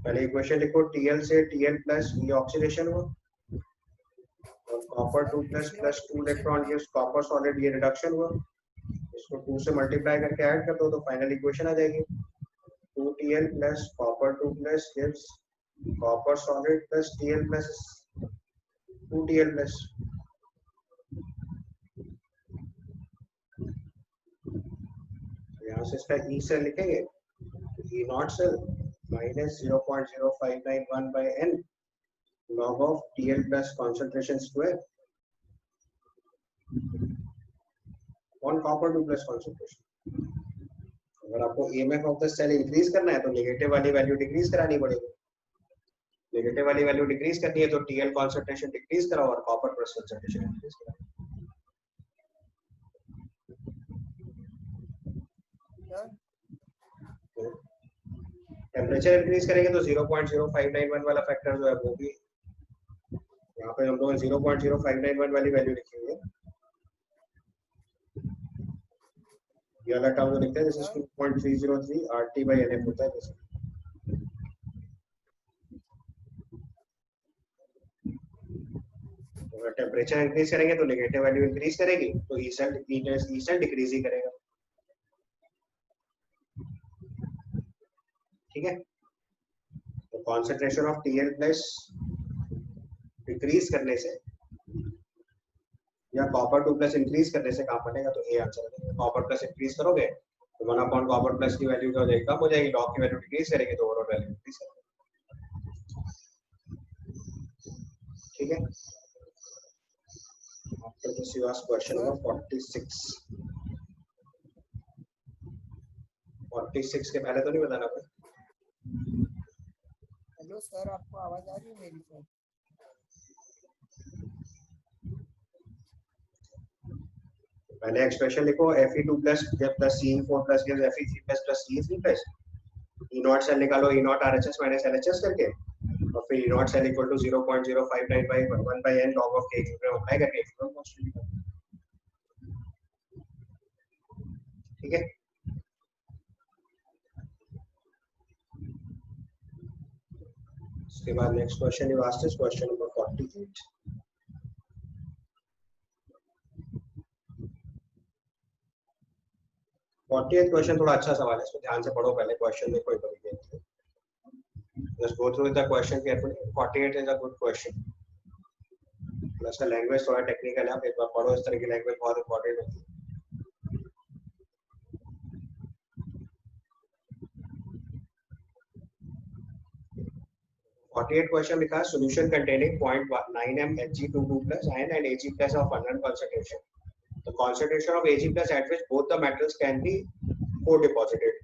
पहले इक्वेशन लिखो TL से TL plus ये ऑक्सीडेशन हुआ और copper 2 plus 2 electron gives copper solid ये रिडक्शन हुआ. इसको 2 से मल्टीप्लाई करके ऐड कर दो तो फाइनल इक्वेशन आ जाएगी 2TL plus copper 2 plus gives copper solid plus TL plus 2TL plus. यहाँ से इसका E सेल लिखेंगे E nought cell minus 0.0591 by n log of TL plus concentration square on copper 2 plus concentration. अगर आपको EMF of the cell increase करना है तो नेगेटिव वाली वैल्यू डिक्रीज करानी पड़ेगी. नेगेटिव वाली वैल्यू डिक्रीज करनी है तो TL कॉन्सेंट्रेशन डिक्रीज कराओ और कॉपर प्लस कॉन्सेंट्रेशन इंक्रीज कराओ. टेम्परेचर इंक्रीज करेंगे तो 0.0591 वाला फैक्टर जो है वो भी यहाँ पे हम लोग 0.0591 वाली वैल्यू लिखी हुई है. ये वाला टर्म जो लिखते हैं this is 2.303 RT by NF होता है. जैसे अगर टेम्परेचर इंक्रीज करेंगे तो नेगेटिव वैल्यू इंक्रीज करेगी तो ई सेल डिक्रीज ही करेगा. ठीक है. तो concentration of TL plus decrease करने से या कॉपर 2 प्लस इंक्रीज करने से काम बनेगा तो ए आंसर है. कॉपर प्लस इंक्रीज करोगे तो 1 अपॉन कॉपर प्लस की वैल्यू जो कम हो जाएगी. लॉग की वैल्यू डिक्रीज करेगी तो ओवरऑल वैल्यू इंक्रीज करेगी. ठीक है. After this you ask question number 46. 46 के पहले तो नहीं बताना कोई. हेलो सर आपको आवाज आ रही है मेरी सर. पहले एक्सप्रेशन लिखो Fe2 plus Ce4 plus Fe3 plus Ce3 plus E nought cell निकालो, E nought RHS minus LHS करके, और फिर E nought cell equal to 0.059 by 1 by n log of K equilibrium apply करके इक्विलिब्रियम कांस्टेंट निकालो। ठीक है, उसके बाद next question you asked is question number 48। Question थोड़ा अच्छा सवाल है, इसको ध्यान से पढ़ो, पहले क्वेश्चन देखो एक बार, just go through the question carefully. 48 is a good question, plus का लैंग्वेज थोड़ा टेक्निकल है, आप एक बार पढ़ो, इस तरह की लैंग्वेज बहुत इंपॉर्टेंट होती है। 48 क्वेश्चन लिखा है, solution containing 0.9 m Hg22 plus iron and Ag plus of unknown concentration. The concentration of Ag plus at which both the metals can be co-deposited.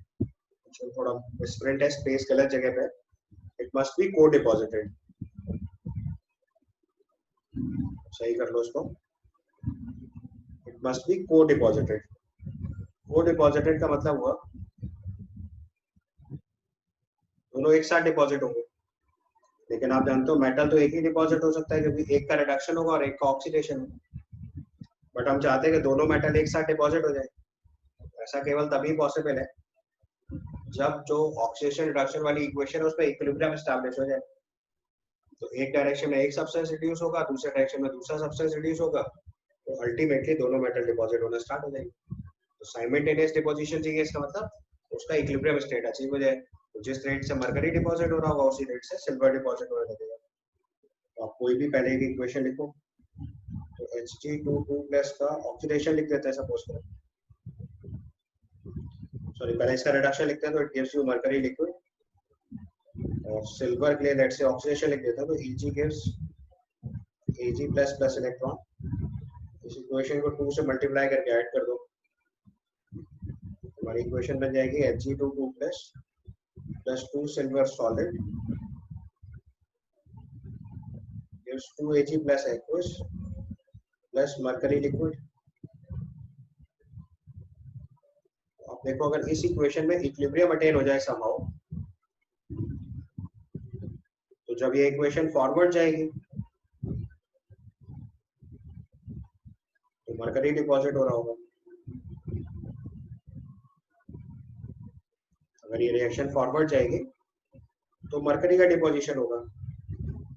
थोड़ा मिसप्रिंट है, स्पेस गलत जगह पे, इट मस्ट बी co-deposited. सही कर लो इसको, it must be co-deposited. Co-deposited का मतलब हुआ दोनों एक साथ डिपॉजिट होंगे, लेकिन आप जानते हो मेटल तो एक ही डिपॉजिट हो सकता है क्योंकि एक का रिडक्शन होगा और एक का ऑक्सीडेशन होगा, बट हम चाहते हैं कि दोनों मेटल एक साथ डिपॉजिट हो जाए। ऐसा केवल तभी पॉसिबल है जब जो ऑक्सीडेशन रिडक्शन वाली इक्वेशन है उसमें इक्विलिब्रियम एस्टैब्लिश हो जाए। तो एक डायरेक्शन में एक सब्सटेंस रिड्यूस होगा, दूसरे डायरेक्शन में दूसरा सब्सटेंस रिड्यूस होगा, तो अल्टीमेटली दोनों मेटल डिपॉजिट होना स्टार्ट हो जाएंगे। तो साइमल्टेनियस डिपोजिशन चाहिए, इसका मतलब उसका इक्विलिब्रियम स्टेट अचीव हो जाए। तो जिस रेट से मरकरी डिपॉजिट हो रहा होगा उसी रेट से सिल्वर डिपॉजिट होने लगेगा। तो आप कोई भी पहले एक इक्वेशन लिखो, तो Hg22 प्लस का ऑक्सीडेशन लिख देते हैं सपोज करो, सॉरी पहले इसका रिडक्शन लिखते हैं, तो it gives you mercury liquid, और सिल्वर के लिए लेट्स से ऑक्सीडेशन लिख देता हूं, तो Eg gives Ag plus plus electron. इस इक्वेशन को 2 से मल्टीप्लाई करके ऐड कर दो, हमारी इक्वेशन बन जाएगी Hg22 plus 2 silver solid gives 2 Ag plus aqueous plus mercury liquid। आप देखो अगर इस इक्वेशन में इक्विलिब्रियम अटेन हो जाए समहाउ, तो जब ये इक्वेशन फॉरवर्ड जाएगी तो मरकरी डिपॉजिट हो रहा होगा। अगर ये रिएक्शन फॉरवर्ड जाएगी तो मरकरी का डिपोजिशन होगा,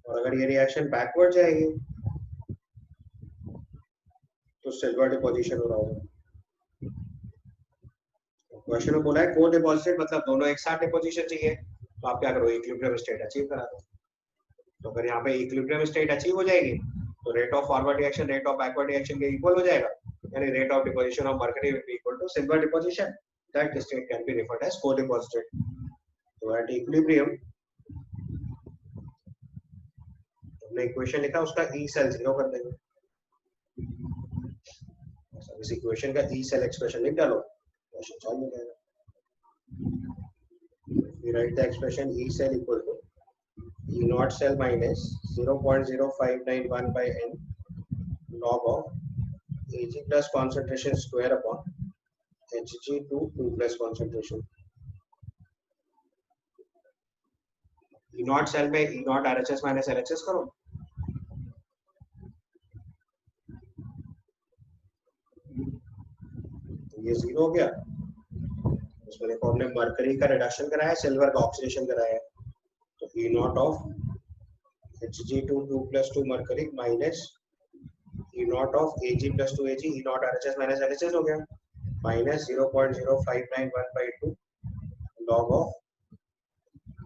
और अगर ये रिएक्शन बैकवर्ड जाएगी तो सिल्वर डिपोजिशन हो रहा होगा। क्वेश्चन में बोला है को डिपॉजिटेड, मतलब दोनों एक साथ डिपोजिशन चाहिए, तो आप क्या करो, इक्विलिब्रियम स्टेट अचीव करा दो। तो अगर यहाँ पे इक्विलिब्रियम स्टेट अचीव हो जाएगी तो rate of forward reaction rate of backward reaction के इक्वल हो जाएगा, यानी rate of deposition of mercury will be equal to silver deposition, that state can be referred as co deposited. तो एट इक्विलिब्रियम हमने इक्वेशन लिखा, उसका ई सेल 0 कर देंगे, इस इक्वेशन का ई सेल एक्सप्रेशन लिख डालो, क्वेश्चन सॉल्व हो जाएगा। We write the expression E cell equal to E naught cell minus 0.0591 by n log of Ag plus concentration square upon Hg22 plus concentration। E naught cell में E naught RHS minus LHS करो, ये 0 हो गया। उसमें देखो हमने मरकरी का रिडक्शन कराया है, सिल्वर का ऑक्सीडेशन कराया है, तो E nought of Hg22 plus 2 mercury minus E nought of Ag plus 2 Ag, E nought RHS minus LHS हो गया, माइनस 0.0591 by 2 log ऑफ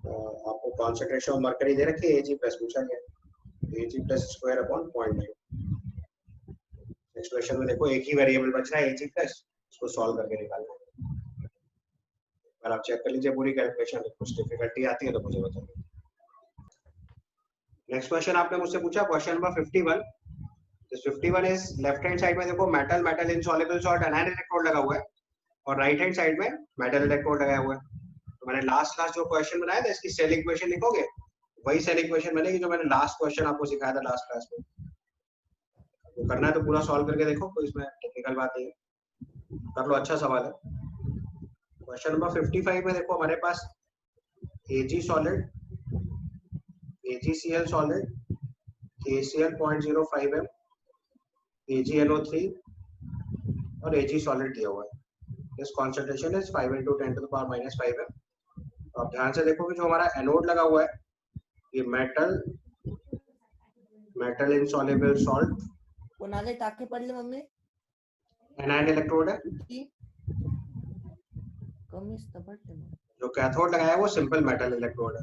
आपको कॉन्सेंट्रेशन ऑफ मरकरी दे रखी है, Ag प्लस पूछा गया, Ag plus square upon 0.9। Expression में देखो एक ही वेरिएबल बच रहा है Ag प्लस, उसको सॉल्व करके निकालना है। अगर आप चेक कर लीजिए पूरी कैलकुलेशन, कुछ डिफिकल्टी आती है तो मुझे बताइए। नेक्स्ट क्वेश्चन आपने मुझसे पूछा question number 51। This 51 is left hand side में देखो metal metal insoluble salt anion electrode लगा हुआ है, और राइट हैंड साइड में मेटल इलेक्ट्रोड लगाया हुआ है। तो मैंने लास्ट जो क्वेश्चन बनाया था इसकी सेल इक्वेशन लिखोगे, वही सेल इक्वेशन बनेगी जो मैंने लास्ट क्वेश्चन आपको सिखाया था लास्ट क्लास में। वो करना है तो पूरा सॉल्व करके देखो, कोई इसमें टेक्निकल बात नहीं है। कर लो, अच्छा सवाल है। क्वेश्चन नंबर 55 में देखो हमारे पास Ag solid, AgCl solid, KCl 0.05 m, AgNO3 और Ag सॉलिड दिया हुआ है। This concentration is 5 × 10⁻⁻5 m। तो आप ध्यान से देखो कि जो हमारा एनोड लगा हुआ है ये मेटल इनसॉल्युबल सॉल्ट कोणाले टाके पडले मम्मी एनायन इलेक्ट्रोड है। की कमीच तर पडले मग. जो कैथोड लगाया है वो सिंपल मेटल इलेक्ट्रोड है।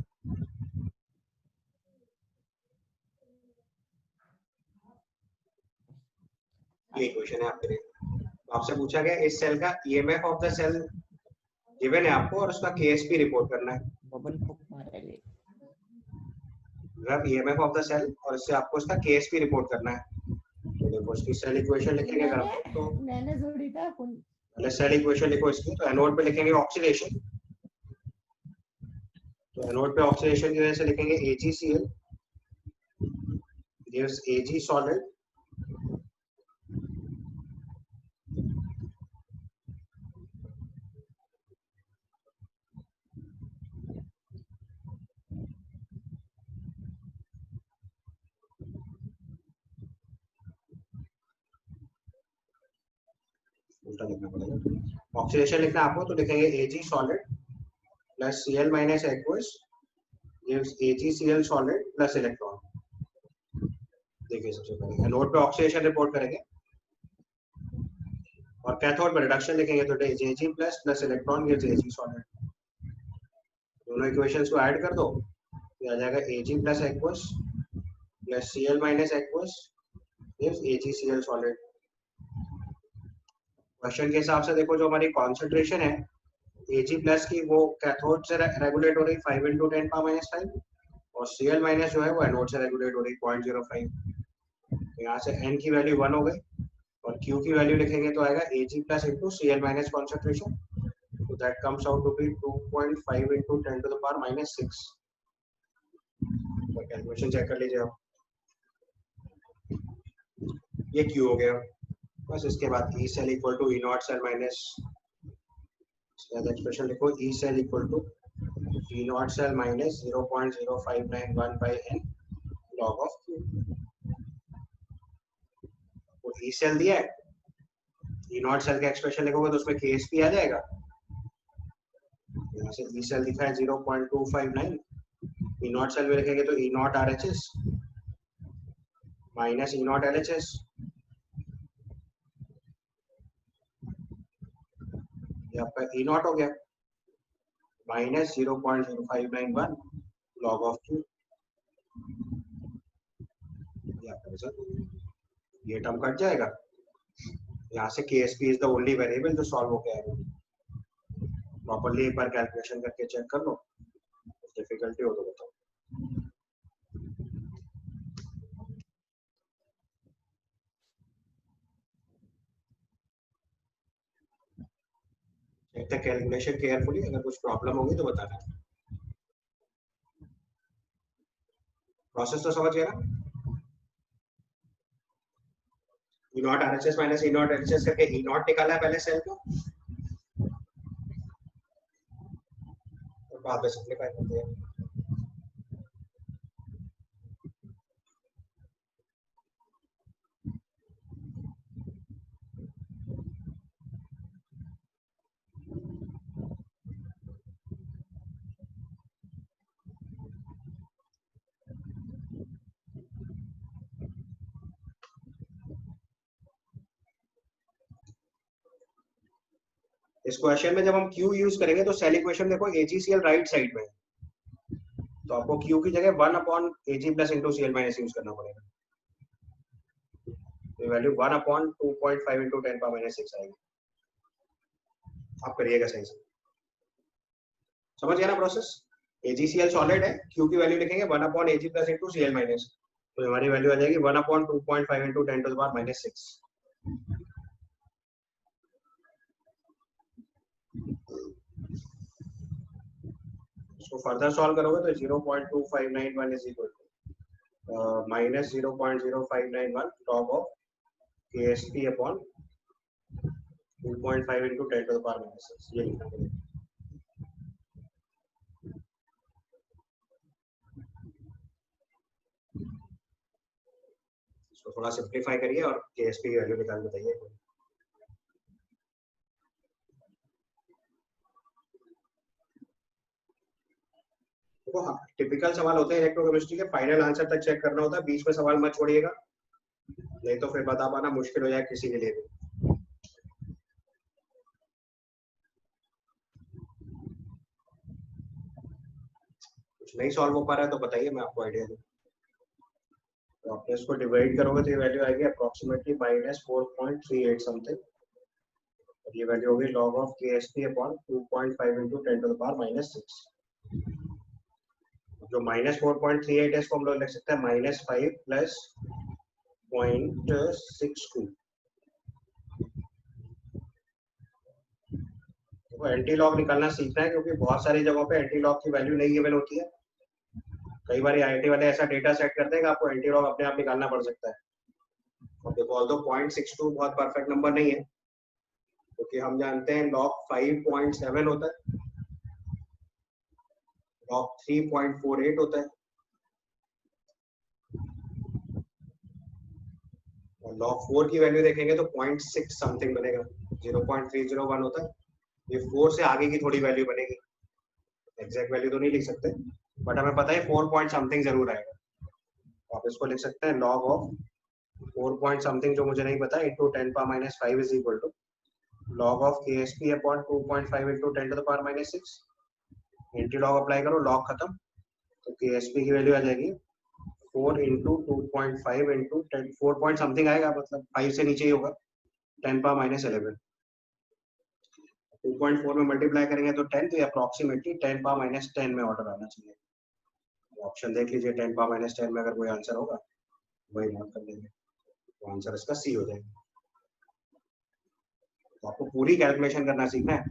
ये क्वेश्चन है आपके लिए। तो आपसे पूछा गया इस सेल का EMF of the cell given है आपको और उसका केएसपी रिपोर्ट करना है। बबन फूक मारायले. ईएमएफ ऑफ द सेल और इससे आपको उसका केएसपी रिपोर्ट करना है। तो देखो इसकी सेल इक्वेशन लिखेंगे अगर आप तो नैने जोडी टाकून पहले सेल इक्वेशन लिखो इसकी। तो एनोड पे लिखेंगे ऑक्सीडेशन, तो एनोड पे ऑक्सीडेशन की वजह से लिखेंगे AgCl gives Ag solid उल्टा लिखना पड़ेगा। ऑक्सीडेशन लिखना आपको तो लिखेंगे Ag solid plus Cl minus aqueous gives AgCl solid plus electron। देखिए सबसे पहले एनोड पे ऑक्सीडेशन रिपोर्ट करेंगे और कैथोड पे रिडक्शन लिखेंगे तो Ag plus electron gives Ag solid। दोनों इक्वेशंस को ऐड कर दो, ये आ जाएगा Ag plus aqueous plus Cl minus aqueous gives AgCl solid। Question के हिसाब से देखो जो हमारी कॉन्सेंट्रेशन है Ag प्लस की वो कैथोड से रेगुलेट हो रही 5 × 10⁻⁵ और Cl माइनस जो है वो एनोड से रेगुलेट हो रही 0.05। यहाँ से n की वैल्यू 1 हो गई और Q की वैल्यू लिखेंगे तो आएगा Ag plus into Cl minus concentration, तो that comes out to be 2.5 × 10⁻⁶। Calculation check कर लीजिए आप। ये Q हो गया। बस इसके बाद E cell equal to E nought cell minus expression लिखो E cell equal to E nought cell minus 0.0591 by n log of Q। वो E सेल दिया है, E नॉट सेल का एक्सप्रेशन लिखोगे तो उसमें KSP आ जाएगा। यहाँ से E सेल दिखा है 0.259, E नॉट सेल में लिखेंगे तो E nought RHS minus E not LHS। आपका E नॉट हो गया माइनस 0.0591 log ऑफ Q। ये टर्म कट जाएगा। यहाँ से KSP is the only variable जो सॉल्व हो गया है। प्रॉपर्ली एक बार कैलकुलेशन करके चेक कर लो, डिफिकल्टी हो तो बताओ। चेक द कैलकुलेशन केयरफुली, अगर कुछ प्रॉब्लम होगी तो बताना। प्रोसेस तो समझ गया ना। E nought RHS minus E not LHS करके E नॉट निकाला है पहले सेल को, और बाद में सिंपलीफाई करते हैं। इस क्वेश्चन में जब हम Q यूज करेंगे तो सेल इक्वेशन देखो AgCl राइट साइड में है, तो आपको Q की जगह 1/Ag plus into Cl minus use करना पड़ेगा। तो वैल्यू 1/2.5 इंटू 10⁻⁶ आएगी। आप करिएगा सही से, समझ गया ना प्रोसेस। AgCl सॉलिड है, Q की वैल्यू लिखेंगे 1/Ag plus into Cl minus, तो हमारी वैल्यू आ जाएगी 1/2.5 इंटू 10⁻⁶। इसको फर्दर सॉल्व करोगे तो 0.2591 is equal to minus 0.0591 log of KSP upon 2 2.5 into 10 to the power minus 6 ये लिखना पड़ेगा। इसको थोड़ा सिंप्लीफाई करिए और KSP की वैल्यू निकाल बताइए। देखो हाँ, टिपिकल सवाल होते हैं इलेक्ट्रोकेमिस्ट्री के, फाइनल आंसर तक चेक करना होता है, बीच में सवाल मत छोड़िएगा, नहीं तो फिर बता पाना मुश्किल हो जाए किसी के लिए भी। कुछ नहीं सॉल्व हो पा रहा है तो बताइए, मैं आपको आइडिया दूं। तो आपने इसको डिवाइड करोगे तो ये वैल्यू आएगी अप्रोक्सीमेटली -4.38 समथिंग, और ये वैल्यू होगी log of KSP upon 2.5 into 10 to the power -6। जो -4.38 है इसको हम लोग लिख सकते हैं -5 प्लस 0.62। देखो एंटी लॉग निकालना सीखना है, क्योंकि बहुत सारी जगहों पे एंटी लॉग की वैल्यू नहीं गिवन होती है। कई बार IIT वाले ऐसा डेटा सेट करते हैं कि आपको एंटी लॉग अपने आप निकालना पड़ सकता है। और देखो ऑल्दो 0.62 बहुत परफेक्ट नंबर नहीं है, क्योंकि हम जानते हैं log 5.7 होता है, log 3.48 होता है, और log 4 की वैल्यू देखेंगे तो 0.6 समथिंग बनेगा, 0.301 होता है। ये 4 से आगे की थोड़ी वैल्यू बनेगी, एग्जैक्ट वैल्यू तो नहीं लिख सकते, बट हमें पता है 4 पॉइंट समथिंग जरूर आएगा। तो आप इसको लिख सकते हैं log ऑफ 4 पॉइंट समथिंग, जो मुझे नहीं पता, into 10 power minus 5 is equal to log of KSP upon 2.5 into 10 to the power -6। Anti log apply करो, लॉग खत्म, तो KSP की वैल्यू आ जाएगी 4 इंटू 2.5 इंटू 10, 4 पॉइंट समथिंग आएगा, मतलब 5 से नीचे ही होगा, 10 पावर -11। 2.4 में मल्टीप्लाई करेंगे तो 10, तो ये अप्रोक्सीमेटली 10 पावर -10 में ऑर्डर आना चाहिए। ऑप्शन देख लीजिए, 10 पावर -10 में अगर कोई आंसर होगा वही नोट कर लेंगे, तो आंसर इसका सी हो जाएगा। तो आपको पूरी कैलकुलेशन करना सीखना है।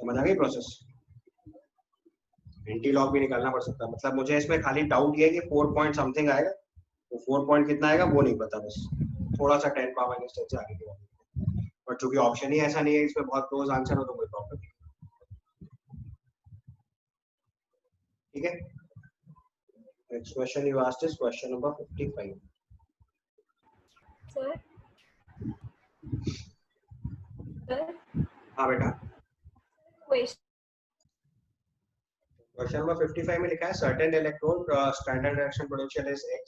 समझ आ गई प्रोसेस? एंटी लॉग भी निकालना पड़ सकता है, मतलब मुझे इसमें खाली डाउट ये है कि 4 पॉइंट समथिंग आएगा, तो 4 पॉइंट कितना आएगा वो नहीं पता, बस थोड़ा सा 10 पावर -10 से आगे की बात। और चूंकि ऑप्शन ही ऐसा नहीं है इसमें बहुत क्लोज आंसर हो, तो कोई प्रॉब्लम नहीं। ठीक है, next question you asked is question number 55। Sir हाँ बेटा, क्वेश्चन क्वेश्चन नंबर 55 में लिखा है certain electrode standard reaction potential is x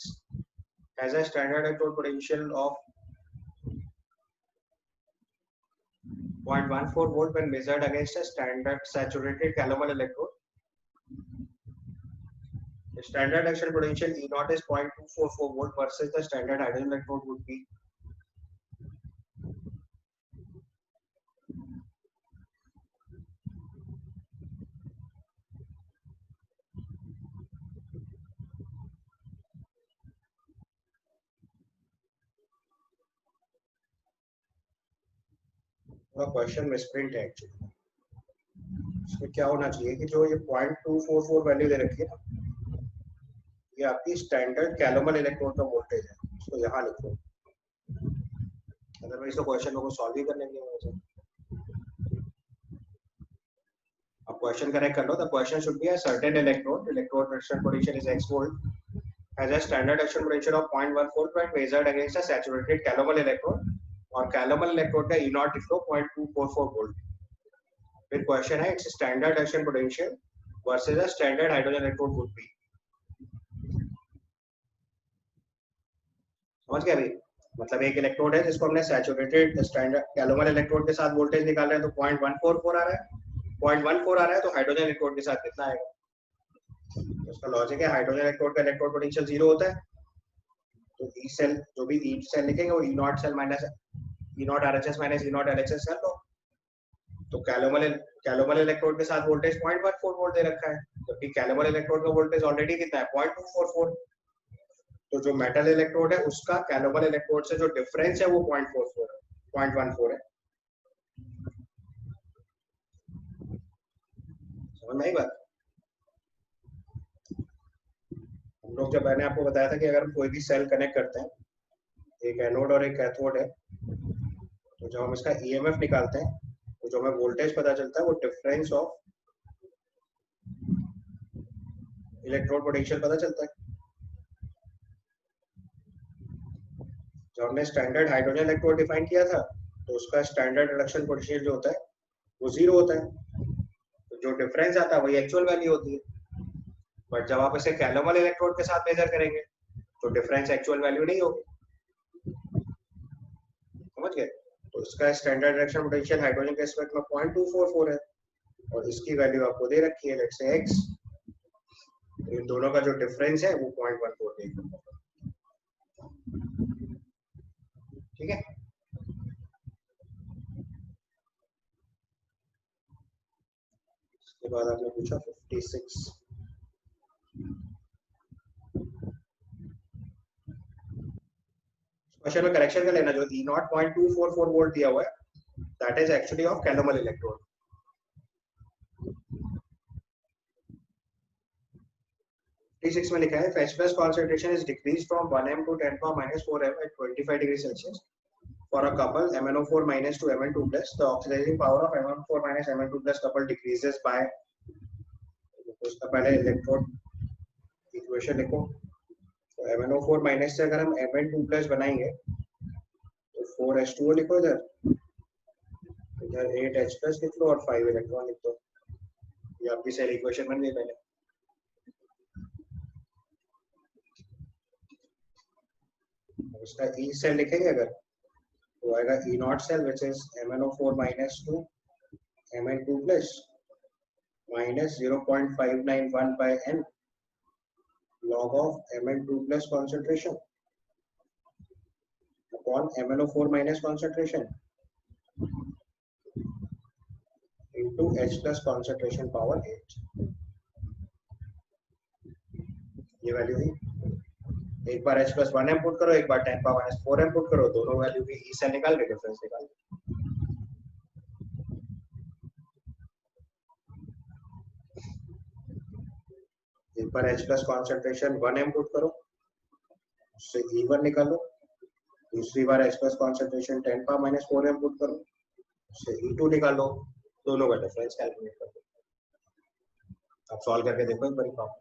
has a standard electrode potential of 0.14 volt when measured against a standard saturated calomel electrode. The standard action potential E naught is 0.244 volt versus the standard hydrogen electrode would be question misprint है एक्चुअली। इसमें क्या होना चाहिए कि जो ये 0.244 वैल्यू दे रखी है ना, ये आपकी स्टैंडर्ड कैलोमल इलेक्ट्रोड का वोल्टेज है, इसको यहाँ लिखो, अदरवाइज तो क्वेश्चन को सॉल्व ही करने के लिए। अब क्वेश्चन करेक्ट कर लो। The question should be a certain electrode reaction potential is x volt has a standard action potential of 0.14 when measured against a saturated calomel electrode, और कैलोमल इलेक्ट्रोड का E naught लिख लो 0.244 वोल्ट। फिर क्वेश्चन है it's standard action potential versus a standard hydrogen electrode would be. समझ गए भाई? मतलब एक इलेक्ट्रोड है जिसको हमने सैचुरेटेड स्टैंडर्ड कैलोमल इलेक्ट्रोड के साथ वोल्टेज निकाल रहे हैं, तो 0.144 आ रहा है, 0.14 आ रहा है, तो हाइड्रोजन इलेक्ट्रोड के साथ कितना आएगा? तो उसका लॉजिक है हाइड्रोजन इलेक्ट्रोड का इलेक्ट्रोड पोटेंशियल 0 होता है, तो ई सेल जो भी ई सेल लिखेंगे वो E not cell minus E not RHS minus E not LHS कर लो। तो कैलोमल इलेक्ट्रोड के साथ वोल्टेज 0.14 वोल्ट दे रखा है, जबकि कैलोमल इलेक्ट्रोड का वोल्टेज ऑलरेडी कितना है 0.244। तो जो मेटल इलेक्ट्रोड है उसका कैलोमल इलेक्ट्रोड से जो डिफरेंस है वो 0.14 है। समझ में आई बात? हम लोग जब मैंने आपको बताया था कि अगर हम कोई भी सेल कनेक्ट करते हैं एक एनोड और एक कैथोड है, तो जब हम इसका ईएमएफ निकालते हैं तो जो हमें वोल्टेज पता चलता है वो डिफरेंस ऑफ इलेक्ट्रोड पोटेंशियल पता चलता है। जब हमने स्टैंडर्ड हाइड्रोजन इलेक्ट्रोड डिफाइन किया था तो उसका स्टैंडर्ड रिडक्शन पोटेंशियल जो होता है वो 0 होता है, तो जो डिफरेंस आता है वही एक्चुअल वैल्यू होती है। बट जब आप इसे कैलोमल इलेक्ट्रोड के साथ मेजर करेंगे तो डिफरेंस एक्चुअल वैल्यू नहीं होगी, समझ गए? तो इसका स्टैंडर्ड रिडक्शन पोटेंशियल हाइड्रोजन के रिस्पेक्ट में 0.244 है और इसकी वैल्यू आपको दे रखी है लेट्स से x, इन दोनों का जो डिफरेंस है वो 0.14 है। ठीक है, इसके बाद आपने पूछा 56। क्वेश्चन में करेक्शन कर लेना, जो E0 0.244 वोल्ट दिया हुआ है that is actually of calomel electrode. 56 में लिखा है H plus concentration is decreased from 1m to 10 power minus 4m at 25 degrees Celsius for a couple MnO4 minus to Mn2 plus. The oxidizing power of MnO4 minus Mn2 plus couple decreases by, तो इसका पहले इलेक्ट्रोड इक्वेशन लिखो, तो MnO4 माइनस से अगर हम Mn2 प्लस बनाएंगे तो 4H2O लिखो, इधर 8H प्लस लिख लो और 5 इलेक्ट्रॉन लिख दो। ये आपकी सेल इक्वेशन बन गई पहले। उसका E सेल लिखेंगे अगर तो आएगा E0 cell which is MnO4 minus 2 Mn2 plus minus 0.591 by n log of Mn2 plus concentration upon MnO4 minus concentration into H plus concentration power 8। ये वैल्यू है, एक बार H plus 1m पुट करो, एक बार 10 पावर minus 4m पुट करो, दोनों वैल्यू की E सेल निकाल के डिफरेंस निकाल। एक बार H plus concentration 1m put करो, उससे E1 निकालो, दूसरी बार H plus concentration 10 power minus 4m put करो, उससे E2 निकालो, दोनों का डिफरेंस कैलकुलेट कर दो। अब सॉल्व करके देखो एक बार प्रॉब्लम।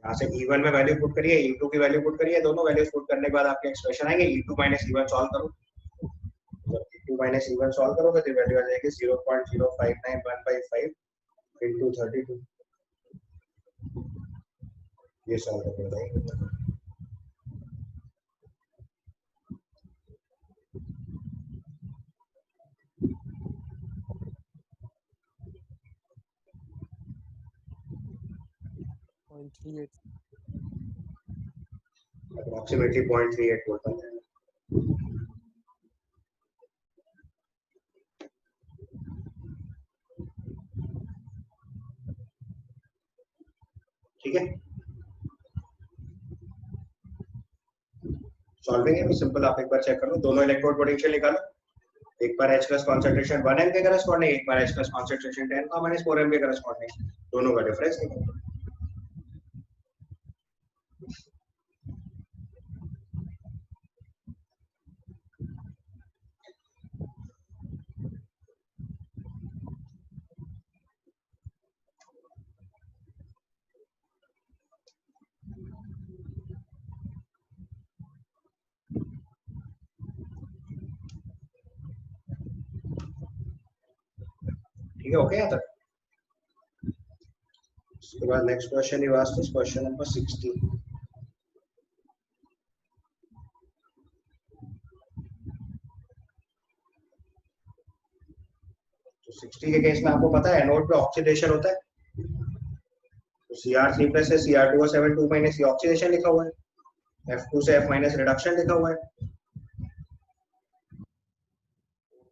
यहाँ से E1 में वैल्यू पुट करिए, E2 की वैल्यू पुट करिए, दोनों वैल्यूज पुट करने के बाद आपके एक्सप्रेशन आएंगे। E2 माइनस E1 सॉल्व करो, जब E2 माइनस E1 सॉल्व करोगे तो वैल्यू आ जाएगी 0.0591/5 into 32। ये सॉल्व कर देंगे। अप्रोक्सीमेटली 0.38 वोल्ट बन जाएगा। ठीक है, सॉल्विंग है सिंपल, आप एक बार चेक कर लो, दोनों इलेक्ट्रोड पोटेंशियल निकालो, एक बार H प्लस कॉन्सेंट्रेशन 1m के करस्पॉन्डिंग, एक बार H प्लस कॉन्सेंट्रेशन 10 का माइनस 4m के करस्पॉन्डिंग, दोनों का डिफरेंस निकालो। ठीक है, ओके यहाँ तक। उसके बाद next question you asked is question number 60। तो 60 के केस में आपको पता है एनोड पे ऑक्सीडेशन होता है, तो Cr3 प्लस से Cr2O7 2 माइनस, ये ऑक्सीडेशन लिखा हुआ है, F2 से F माइनस रिडक्शन लिखा हुआ है,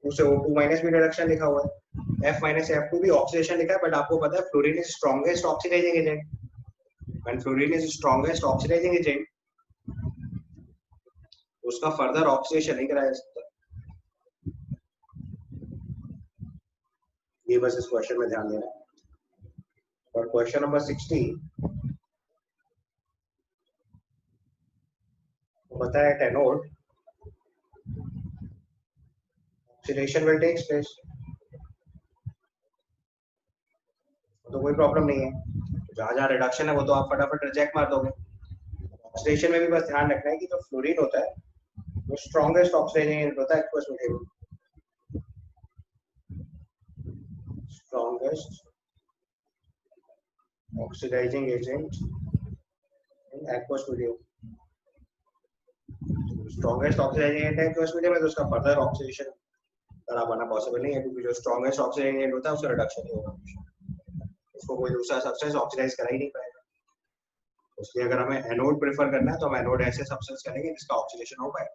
O2 से O2 माइनस भी रिडक्शन लिखा हुआ है, F माइनस से F2 भी ऑक्सीडेशन लिखा है, बट आपको पता है fluorine is strongest oxidising agent, when fluorine is strongest oxidising agent उसका फर्दर ऑक्सीडेशन नहीं कराया जा सकता। ये बस इस क्वेश्चन में ध्यान देना। और क्वेश्चन नंबर 60, होता है anode, oxidation will take place, तो कोई प्रॉब्लम नहीं है। जहाँ जहाँ रिडक्शन है वो तो आप फटाफट रिजेक्ट मार दोगे। ऑक्सीडेशन में भी बस ध्यान रखना है कि जो फ्लोरीन होता है वो स्ट्रॉन्गेस्ट ऑक्सीडाइजिंग एजेंट होता है aqueous medium, strongest oxidising agent in aqueous medium. Strongest oxidising agent है एक्वस मीडियम में, तो उसका फर्दर ऑक्सीडेशन खराब आना पॉसिबल नहीं है, क्योंकि जो स्ट्रॉन्गेस्ट ऑक्सीडाइजिंग एजेंट होता है उसका रिडक्शन नहीं होगा, उसको कोई दूसरा सब्सटेंस ऑक्सीडाइज करा ही नहीं पाएगा। इसलिए अगर हमें एनोड प्रेफर करना है तो हम एनोड ऐसे सब्सटेंस करेंगे जिसका ऑक्सीडेशन हो पाए।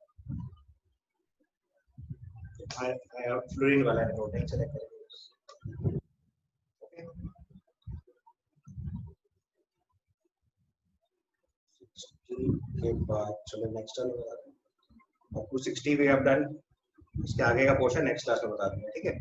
फ्लोरीन वाला एनोड नहीं सेलेक्ट करेंगे। के बाद चलो नेक्स्ट वाला बता दें। Up to 60 we have done, इसके आगे का पोर्शन नेक्स्ट क्लास में बता दूंगा, ठीक है।